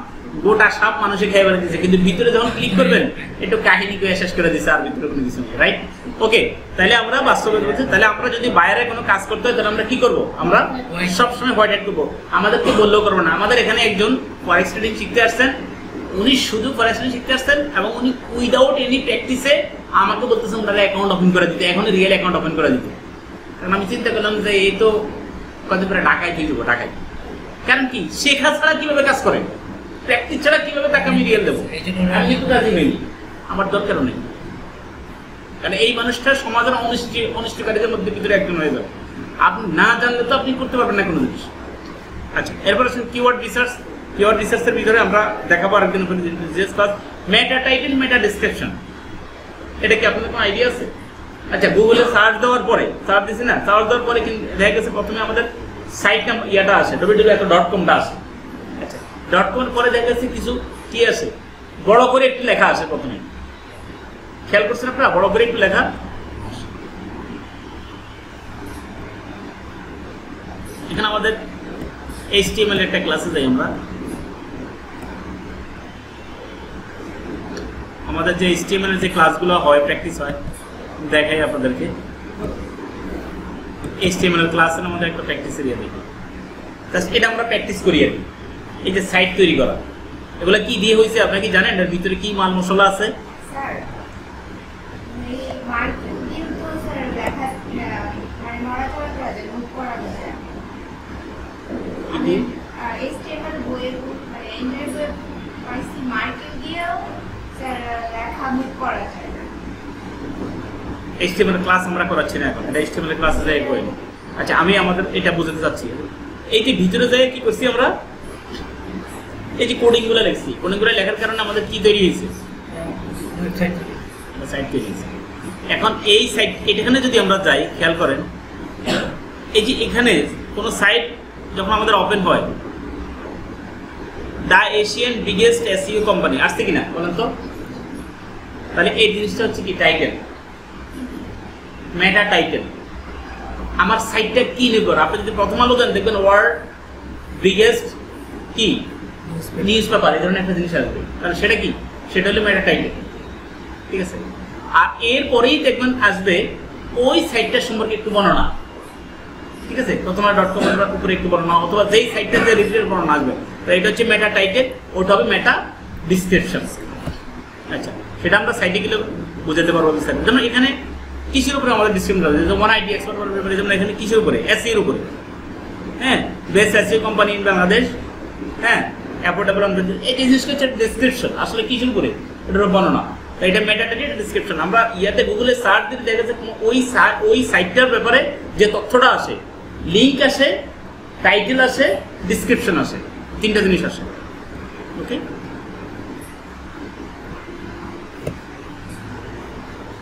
গোটা সাপ মানুষে খাইয়া ফেলে দিচ্ছে, কিন্তু ভিতরে যখন ক্লিক করবেন একটু কাহিনী করে শেষ করে দিচ্ছে, আর ভিতরে কোনো কিছু নেই, রাইট? ওকে, তাহলে আমরা বাস্তবে বলছি, তাহলে আমরা যদি বাইরে কোনো কাজ করতে হয় তাহলে আমরা কি করবো? আমরা সবসময় হোয়াইট হ্যাট করবো। আমাদেরকে বললেও করবো না। আমাদের এখানে একজন ফরেক্স ট্রেডিং শিখতে আসছেন, উনি শুধু ফরেক্স ট্রেডিং শিখতে আসছেন এবং উনি উইদাউট এনি প্র্যাকটিসে আমাকে বলতেছেন তারা অ্যাকাউন্ট ওপেন করে দিতে, এখন রিয়েল অ্যাকাউন্ট ওপেন করে দিতে। কারণ আমি চিন্তা করলাম যে এই তো কত করে ঢাকায় দিয়ে দেবো, ঢাকায়। কারণ কি, শেখা ছাড়া কিভাবে কাজ করে, প্র্যাকটিস ছাড়া কিভাবে তাকে আমি রিয়েল দেবো? আমি কিন্তু রাজি হইনি, আমার দরকারও নেই। কারণ এই মানুষটা সমাজের অনিষ্টকারীদের মধ্যে ভিতরে একজন হয়ে যাবে। আপনি না জানলে তো আপনি করতে পারবেন না কোনো জিনিস। আচ্ছা, এরপর আসুন কিওয়ার্ড রিসার্চ। কিওয়ার্ড রিসার্চের ভিতরে আমরা দেখাবো আরেকদিন মেটা টাইটেল, মেটা ডিসক্রিপশন। এটা কি আপনাদের কোনো আইডিয়া আছে? আচ্ছা, গুগলে সার্চ দেওয়ার পরে, সার্চ দিচ্ছি না, সার্চ দেওয়ার পরে কিন্তু দেখা গেছে প্রথমে আমাদের সাইট নাম ইয়াটা আসে, www.com আসে। আচ্ছা, .com পরে দেখা যাচ্ছে কিছু কি আসে, বড় করে একটু লেখা আসে প্রথমে, খেয়াল করছেন আপনারা? বড় করে একটু লেখা। এখানে আমাদের HTML একটা ক্লাসে যাই আমরা। আমাদের যে HTML এর যে ক্লাসগুলো হয়, প্র্যাকটিস হয়, দেখাই আপনাদেরকে। HTML ক্লাসের আমাদের একটা প্র্যাকটিস এরিয়া দেখি, এটা আমরা প্র্যাকটিস করি আর কি। এই যে সাইট তৈরি করা, এগুলো কি দিয়ে হয়েছে আপনারা কি জানেন? এর ভিতরে কি মাল মশলা আছে? স্যার এই মার্কেট কিন্তু স্যার লেখা মানে নড়াচড়া করা যায়, মুভ করা যায়। আমি HTML বইয়ের মানে ইন্টারনেট বইয়ে পাইছি মার্কেট দিয়েও স্যার লেখা মুভ করা যায় না। HTML ক্লাস আমরা করাচ্ছি না এখন, এটা HTML ক্লাসে যাই বই। আচ্ছা, আমি আমাদের এটা বুঝাতে চাচ্ছি। এই যে ভিতরে যাই কি করছি আমরা, এই যে কোডিংগুলো লিখছি, কোডিংগুলো লেখার কারণে আমাদের কি তৈরি হয়েছে? সাইট তৈরি হয়েছে। এখন এই সাইট, এখানে যদি আমরা যাই, খেয়াল করেন, এই যে এখানে কোনো সাইট যখন আমাদের ওপেন হয়, the Asian biggest SEO company আসছে কিনা বলেন তো? তাহলে এই জিনিসটা হচ্ছে কি টাইটেল, মেটা টাইটেল। আমার সাইটটা কি নির্ভর? আপনি যদি প্রথম আলো দেন দেখবেন ওয়ার্ল্ড বিগেস্ট কি নিউজ পেপার, এই ধরনের একটা জিনিস আসবে। তাহলে সেটা কি? সেটা হলো মেটা টাইটেল, ঠিক আছে? আর এরপরেই দেখবেন আসবে ওই সাইটটা সম্পর্কে একটু বর্ণনা, ঠিক আছে? প্রথমে .com এর উপরে একটু বর্ণনা, অথবা যেই সাইটটা যে রিলেটেড বর্ণনা আসবে, তো এটা হচ্ছে মেটা টাইটেল, ওটা হবে মেটা ডিসক্রিপশন। আচ্ছা, সেটা আমরা সাইটে গেলে বুঝাতে পারবো। যেমন এখানে কিসের উপরে আমাদের ডিসক্রিপশন আছে? যেমন IT এক্সপার্ট ব্যাপারে, যেমন এখানে কিসের উপরে? SEO এর উপরে। হ্যাঁ, best SEO company in Bangladesh, হ্যাঁ, অ্যাফোর্ডেবল। এই জিনিসটা হচ্ছে ডেসক্রিপশন। আসলে কিসের উপরে? এটার বর্ণনা। তো এটা মেটা টাইটেল, ডিসক্রিপশন। আমরা ইয়াতে গুগলে সার্চ দিলে দেখা যাচ্ছে ওই সাইটটার ব্যাপারে যে তথ্যটা আসে, লিঙ্ক আসে, টাইটেল আসে, ডিসক্রিপশন আসে, তিনটা জিনিস আসে। ওকে,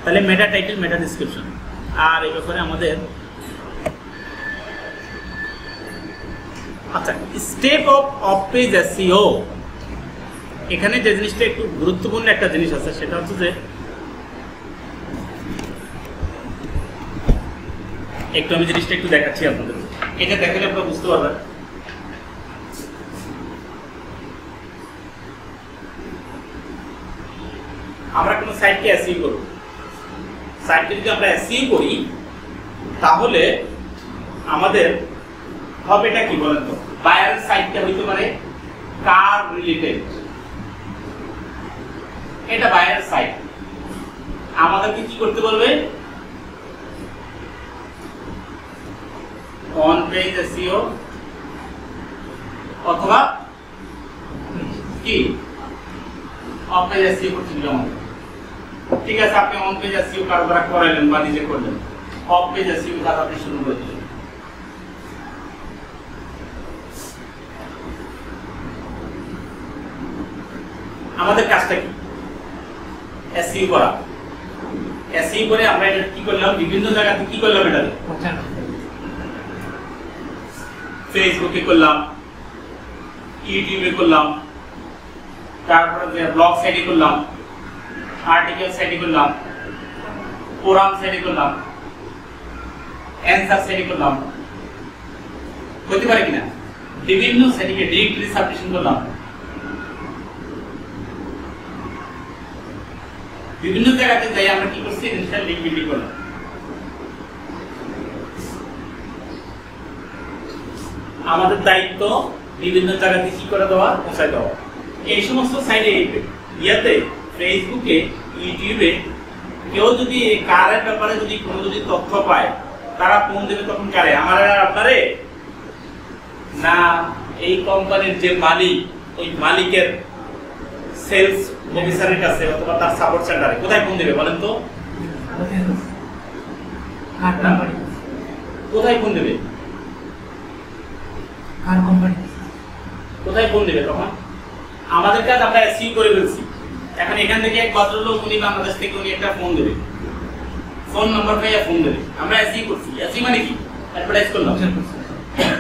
তাহলে মেটা টাইটেল, মেটা ডিসক্রিপশন। আর এই ব্যাপারে আমাদের আচ্ছা, স্টেপ অফ পেজ SEO, এখানে যে জিনিসটা একটু গুরুত্বপূর্ণ একটা জিনিস আছে, সেটা হচ্ছে যে একটু আমি জিনিসটা একটু দেখাচ্ছি আপনাদের। এটা দেখালে আপনারা বুঝতে পারবেন। আমরা কোনো সাইটকে SEO করব, সাইটকে যদি আমরা SEO করি, তাহলে আমাদের হবে এটা কি বলেন তো? বায়ার সাইটটা হইতে পারে কার রিলেটেড, এটা বায়ার সাইট। আমাদেরকে কি করতে বলবে? অন পেজ SEO অথবা কি অফ পেজ SEO করতে দিলাম। ঠিক আছে, আপনি অন পেজ SEO কারো দ্বারা করাইলেন বা নিজে করলেন, অফ পেজ SEO কাজ আপনি শুরু করে দিলেন। আমাদের কাজটা কি? SEO করা। SEO করে আমরা এটা কি করলাম? বিভিন্ন জায়গাতে কি করলাম? এটা ফেসবুকে করলাম, ইউটিউবে করলাম, তারপরে ব্লগ সাইটে করলাম, আর্টিকেল সাইটে করলাম, ফোরাম সাইটে করলাম, অ্যান্সার সাইটে করলাম, হতে পারে কিনা? বিভিন্ন সাইটে ডিরেক্টলি সাবমিশন করলাম, বিভিন্ন জায়গাতে যাই আমরা কি করছি? ইনস্টাল লিংক বিল্ডিং করলাম। আমাদের দায়িত্ব বিভিন্ন জায়গাতে কি করে দেওয়া, পৌঁছায় দেওয়া। এই সমস্ত সাইটে ইয়াতে ফেসবুকে, ইউটিউবে কেউ যদি কারের ব্যাপারে যদি কোনো তথ্য পায়, তারা ফোন দেবে তখন কারে? আমার আর আপনারে না, এই কোম্পানির যে মালিক, ওই মালিকের সেলস অফিসারের কাছে অথবা তার সাপোর্ট সেন্টারে। কোথায় ফোন দেবে বলেন তো? কোথায় ফোন দেবে? কোথায় ফোন দেবে তখন? আমাদের কাজ আমরা SEO করে ফেলছি। এখন এখান থেকে এক ভদ্রলোক, উনি বাংলাদেশ থেকে, উনি একটা ফোন দেবে, ফোন নাম্বার পাইয়া ফোন দেবে। আমরা SEO করছি। SEO মানে কি? অ্যাডভার্টাইজ করলাম।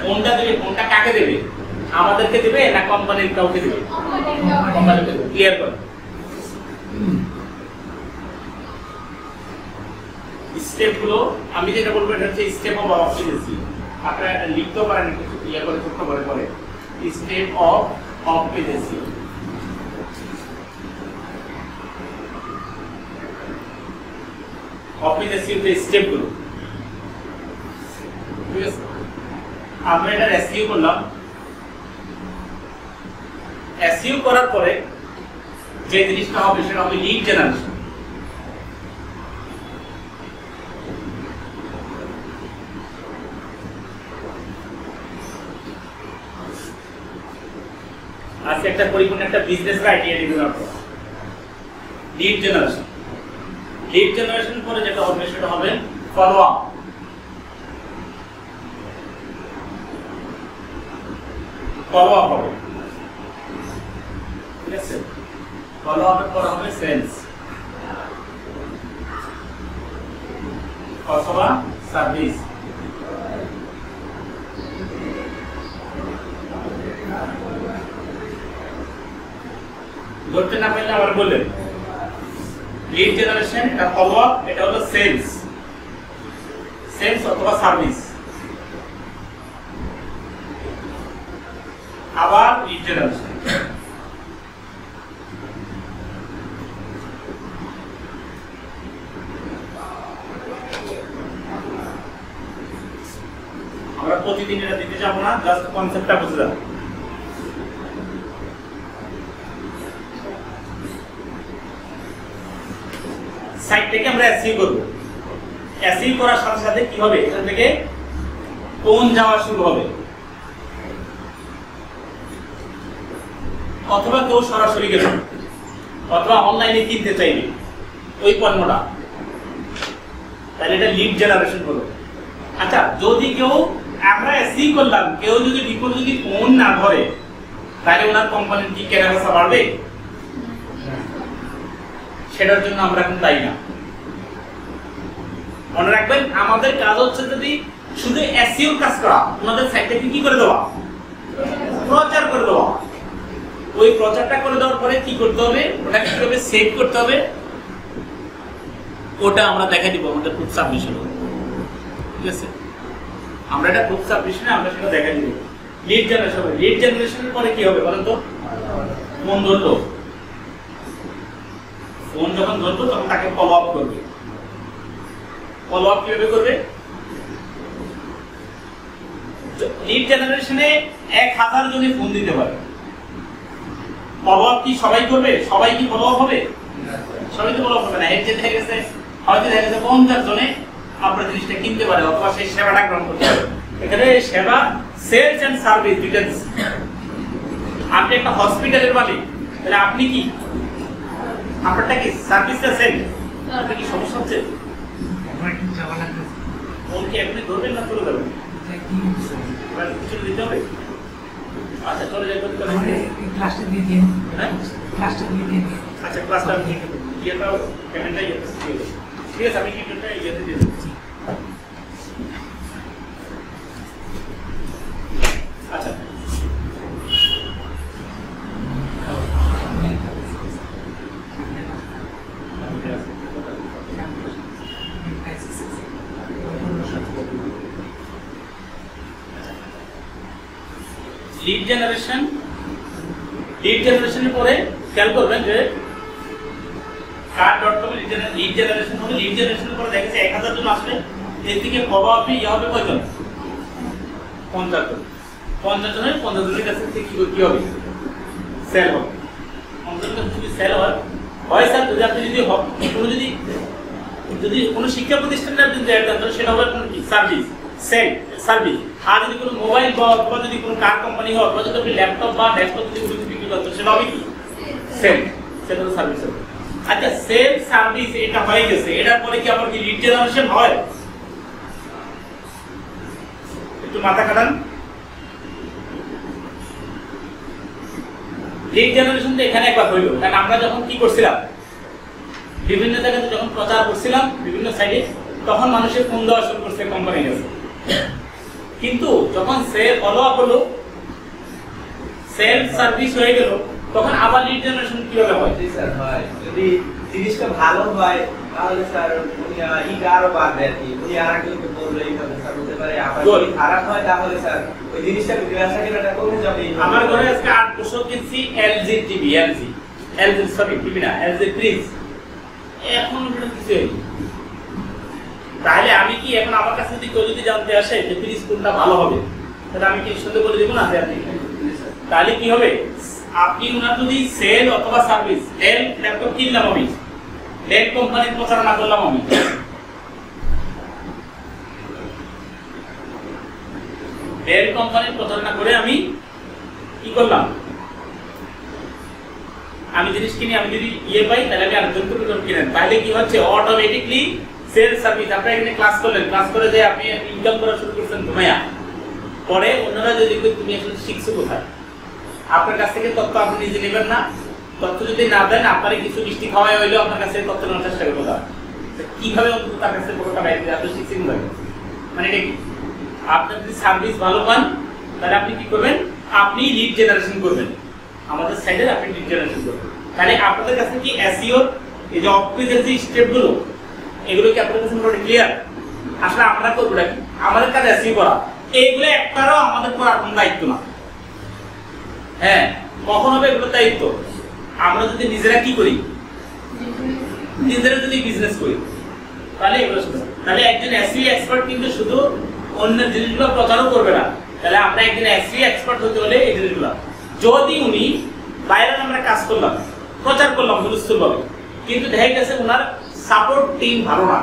ফোনটা দেবে, ফোনটা কাকে দেবে? আমাদেরকে দেবে না কোম্পানির কাউকে দেবে? কোম্পানিকে দেবে। ক্লিয়ার করো। স্টেপগুলো আমি যেটা বলবো এটা হচ্ছে স্টেপ অফ অপটিজেসি। আপনারা লিখতেও পারেন কিছু ইয়ে করে ছোট্ট করে পরে স্টেপ অফ অপটিজেসি। অপটিজেসি হচ্ছে স্টেপগুলো, ঠিক আছে? আমরা এটা এসইউ করলাম, এসইউ করার পরে যে জিনিসটা হবে সেটা হবে লিড জেনারেশন। আজকে একটা পরিপূর্ণ একটা বিজনেস আইডিয়া দিবেন আপনারা। লিড জেনারেশন, লিড জেনারেশন পরে যেটা হবে সেটা হবে ফলো আপ। ফলো আপ হবে, ঠিক আছে? ফলো আপের পর হবে সেলস অথবা সার্ভিস। ধরতে না পারলে আবার বললেন লিড জেনারেশন, এটা ফলো আপ, এটা হলো সেলস, সেলস অথবা সার্ভিস, আবার লিড জেনারেশন। আমরা প্রতিদিন এটা দিতে যাবো না, জাস্ট কনসেপ্টটা বুঝে যাবো। সাইট থেকে আমরা এসইউ করব, এসইউ করার সাথে সাথে কি হবে, এখান থেকে ফোন যাওয়া শুরু হবে, অথবা কেউ সরাসরি গেল, অথবা অনলাইনে কিনতে চাইবে ওই পণ্যটা, তাহলে এটা লিড জেনারেশন হলো। আচ্ছা, যদি কেউ আমরা এসইউ করলাম, কেউ যদি বিপদ যদি ফোন না ধরে, তাহলে ওনার কোম্পানির কি কেনাবেচা বাড়বে? সেটার জন্য আমরা এখন দায়ী না। মনে রাখবেন, আমাদের কাজ হচ্ছে যদি শুধু এসইও কাজ করা, ওনাদের সাইটটাকে কি করে দেওয়া, প্রচার করে দেওয়া। ওই প্রচারটা করে দেওয়ার পরে কি করতে হবে, ওটাকে কিভাবে সেভ করতে হবে, ওটা আমরা দেখাই দিব আমাদের প্রুফ সাবমিশনে, ঠিক আছে? আমরা এটা প্রুফ সাবমিশনে আমরা সেটা দেখাই দিব। লিড জেনারেশন হবে, লিড জেনারেশনের পরে কি হবে বলেন তো? ফোন ধরলো, ফোন যখন ধরবো তখন তাকে ফলো আপ করবে। ফলো আপ কিভাবে করবে? লিড জেনারেশনে 1000 জনে ফোন দিতে পারে। ফলো আপ কি সবাই করবে? সবাই কি ফলো আপ হবে? সবাই তো ফলো আপ হবে না। এর যে দেখা গেছে হয়তো দেখা গেছে 50 জনে আপনার জিনিসটা কিনতে পারে, অথবা সেই সেবাটা গ্রহণ করতে পারে। এখানে সেবা, সেলস এন্ড সার্ভিস দুইটা দিচ্ছে। আপনি একটা হসপিটালের মালিক, তাহলে আপনি কি, আপনারটা কি সার্ভিসটা সেল? আপনার কি সমস্যা হচ্ছে? ফোন কি এখনই ধরবেন না চলে যাবেন? কিছু দিতে হবে? আচ্ছা, চলে যাবেন। ক্লাসটা দিয়ে দিন, হ্যাঁ, ক্লাসটা দিয়ে দিন। আচ্ছা, ক্লাসটা ইয়েটা পেমেন্টটা ইয়ে ঠিক আছে, আমি পেমেন্টটা ইয়েতে দিয়ে দিচ্ছি। আচ্ছা, লিড জেনারেশন, লিড জেনারেশনের পরে খেয়াল করবেন যে কার.কম লিড জেনারেশন হবে। লিড জেনারেশনের পরে দেখেছে 1000 জন আসবে, এর থেকে ফলো আপে ইয়ে হবে কয়জন? 50 জন। 50 জনের 50 জনের কাছে থেকে কি হবে? সেল হবে। 50 জন যদি সেল হয় স্যার, যদি আপনি যদি কোনো যদি কোনো শিক্ষা প্রতিষ্ঠানের যদি অ্যাড দেন, সেটা হবে আপনার কি সার্ভিস, সেল সার্ভিস। আর যদি কোনো মোবাইল বা অথবা যদি কোনো কার কোম্পানি হয়, অথবা যদি আপনি ল্যাপটপ বা ডেস্কটপ যদি কোনো বিক্রি করতেন, সেটা হবে কি? সেল, সেটা তো সার্ভিস হবে। আচ্ছা, সেল সার্ভিস এটা হয়ে গেছে, এটার পরে কি আবার কি লিড জেনারেশন হয়? একটু মাথা কাটান। লিড জেনারেশন তো এখানে একবার হইল, কারণ আমরা যখন কি করছিলাম, বিভিন্ন জায়গাতে যখন প্রচার করছিলাম বিভিন্ন সাইডে, তখন মানুষের ফোন দেওয়া শুরু করছে কোম্পানির কাছে। কিন্তু যখন সেল ফলো আপ হলো, সেল সার্ভিস হয়ে গেল, তখন আবার লিড জেনারেশন কিভাবে হয়? জি স্যার, হয়। যদি জিনিসটা ভালো হয় তাহলে স্যার উনি এটা আরো বাড়বে আর কি, উনি আর একজনকে বললো এইভাবে স্যার হতে পারে আবার বল। যদি খারাপ হয় তাহলে স্যার ওই জিনিসটা ব্যবসা কেনাটা কমে যাবে। আমার ঘরে আজকে 8 বছর কিনছি LG TV, LG sorry TV না, এলজি ফ্রিজ, এখন ওটা কিছু হয়নি। তাহলে আমি কি এখন আমার কাছে যদি কেউ যদি জানতে আসে যে ফ্রিজ কোনটা ভালো হবে, তাহলে আমি কি সন্দেহ করে দেবো না যে আপনি, তাহলে কি হবে, আপনি ওনার যদি সেল অথবা সার্ভিস, ডেল ল্যাপটপ কিনলাম আমি, ডেল কোম্পানির প্রচারণা করলাম আমি, ডেল কোম্পানির প্রচারণা করে আমি কি করলাম, আমি জিনিস কিনি, আমি যদি ইয়ে পাই তাহলে আমি আরেকজন কিনেন, তাহলে কি হচ্ছে অটোমেটিকলি সেল সার্ভিস। আপনারা এখানে ক্লাস করলেন, ক্লাস করে যে আপনি ইনকাম করা শুরু করছেন ঘুমাইয়া, পরে অন্যরা যদি তুমি আসলে শিখছো কোথায়, আপনার কাছ থেকে তথ্য আপনি নিজে নেবেন না, তথ্য যদি না দেন আপনার কিছু মিষ্টি খাওয়াই হইলেও আপনার কাছে তথ্য নেওয়ার চেষ্টা করবো, কিভাবে অন্তত তার কাছে পুরোটা বাইরে আপনি শিখছেন কিভাবে, মানে এটা কি, আপনার যদি সার্ভিস ভালো পান তাহলে আপনি কি করবেন, আপনি লিড জেনারেশন করবেন, আমাদের সাইডে আপনি লিড জেনারেশন করবেন। তাহলে আপনাদের কাছে কি এসইও এই যে অফিসের যে স্টেপগুলো, এগুলো কি আপনাদের কাছে মোটামুটি ক্লিয়ার? আসলে আমরা করবো নাকি, আমাদের কাছে এসইও করা, এইগুলো একটারও আমাদের করার কোনো দায়িত্ব না। হ্যাঁ, কখন হবে এগুলো দায়িত্ব, আমরা যদি নিজেরা কি করি, নিজেরা যদি বিজনেস করি তাহলে এগুলো শুধু, তাহলে একজন এসইও এক্সপার্ট কিন্তু শুধু অন্য জিনিসগুলো প্রচারও করবে না, তাহলে আমরা একজন এসইও এক্সপার্ট হতে হলে এই জিনিসগুলো, যদি উনি বাইরে আমরা কাজ করলাম, প্রচার করলাম হুলস্থুলভাবে, কিন্তু দেখা গেছে ওনার সাপোর্ট টিম ভালো না,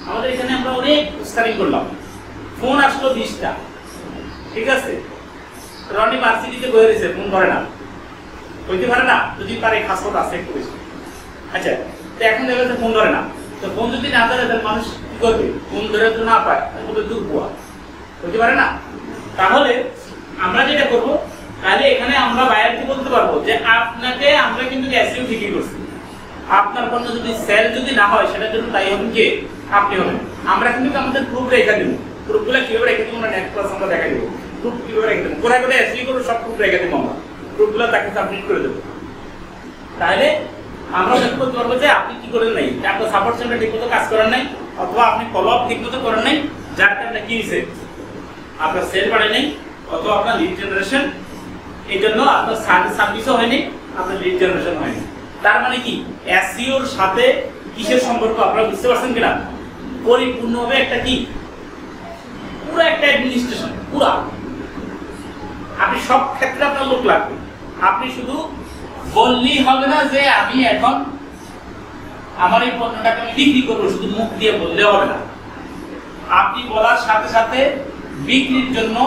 আমাদের এখানে আমরা অনেক স্টারিং করলাম, ফোন আসলো 20টা, ঠিক আছে, রনি ভার্সিটিতে বয়ে রয়েছে, ফোন করে না, হইতে পারে না, যদি তার এই খাসপট আছে একটু বেশি, আচ্ছা, তো এখন দেখা যাচ্ছে ফোন ধরে না, তো ফোন যদি না ধরে তাহলে মানুষ কি করবে, ফোন ধরে তো না পায় তাহলে দুঃখ পোয়া হইতে পারে না। তাহলে আমরা যেটা করবো, তাহলে এখানে আমরা বাইরে বলতে পারবো যে আপনাকে আমরা কিন্তু এসইও ঠিকই করছি, আপনার পণ্য যদি সেল যদি না হয় সেটার জন্য তাই হবেন কে, আপনি হবেন। আমরা কিন্তু আমাদের প্রুফ রেখে দেবো, প্রুফগুলো কিভাবে রেখে দেবো আমরা নেক্সট ক্লাস আমরা দেখা দেবো, প্রুফ কিভাবে রেখে দেবো, কোথায় কোথায় এসইও করবো সব প্রুফ রেখে দেবো আমরা, প্রুফগুলো তাকে সাবমিট করে দেবো। তাহলে আমরা দেখতে করতে পারবো যে আপনি কি করেন নাই, আপনার সাপোর্ট সেন্টার ঠিকমতো কাজ করেন নাই, অথবা আপনি ফলো আপ ঠিকমতো করেন নাই, যার কারণে কি হয়েছে, আপনার সেল বাড়ে নাই, অথবা আপনার লিড জেনারেশন, এই জন্য আপনার সার্ভিসও হয়নি, আপনার লিড জেনারেশন হয়নি। তার মানে কি, এসইওর সাথে কিসের সম্পর্ক আপনারা বুঝতে পারছেন কিনা, পরিপূর্ণভাবে একটা কি, পুরো একটা অ্যাডমিনিস্ট্রেশন, পুরা আপনি সব ক্ষেত্রে আপনার লোক লাগবে, আপনি শুধু বললেই হবে না যে আমি এখন আমার এই পণ্যটাকে আমি বিক্রি করবো, শুধু মুখ দিয়ে বললে হবে না, আপনি বলার সাথে সাথে বিক্রির জন্য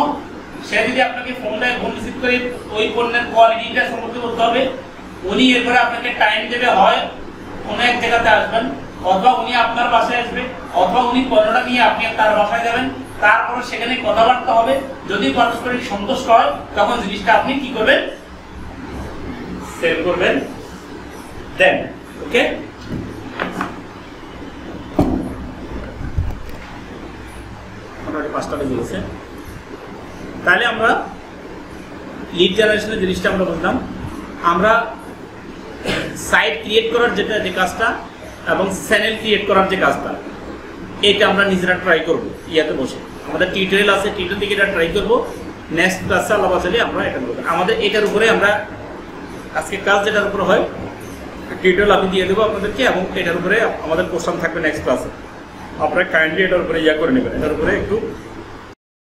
সে যদি আপনাকে ফোন রিসিভ করে ওই পণ্যের কোয়ালিটিটা সম্পর্কে বলতে হবে, উনি এরপরে আপনাকে টাইম দেবে, হয় কোনো এক জায়গাতে আসবেন, অথবা উনি আপনার বাসায় আসবে, অথবা উনি পণ্যটা নিয়ে আপনি তার বাসায় যাবেন, তারপরে সেখানে কথাবার্তা হবে, যদি পারস্পরিক সন্তুষ্ট হয় তখন জিনিসটা আপনি কি করবেন, সেল করবেন, দেন ওকে। মোটামুটি 5টা বেজে গেছে, তাহলে আমরা লিড জেনারেশনের জিনিসটা আমরা বললাম, আমরা সাইট ক্রিয়েট করার যে কাজটা এবং চ্যানেল ক্রিয়েট করার যে কাজটা, এটা আমরা নিজেরা ট্রাই করবো, ইয়াতে বসে আমাদের টিউটোরিয়াল আছে, টিউটোরিয়াল থেকে এটা ট্রাই করবো, নেক্সট ক্লাসে আল্লাহ বাঁচালে আমরা এটা করবো, আমাদের এটার উপরে আমরা আজকে কাজ যেটার উপরে হয় টিউটোরিয়াল আমি দিয়ে দেবো আপনাদেরকে, এবং এটার উপরে আমাদের কোশ্চেন থাকবে নেক্সট ক্লাসে, আপনারা কাইন্ডলি এটার উপরে ইয়া করে নেবেন, এটার উপরে একটু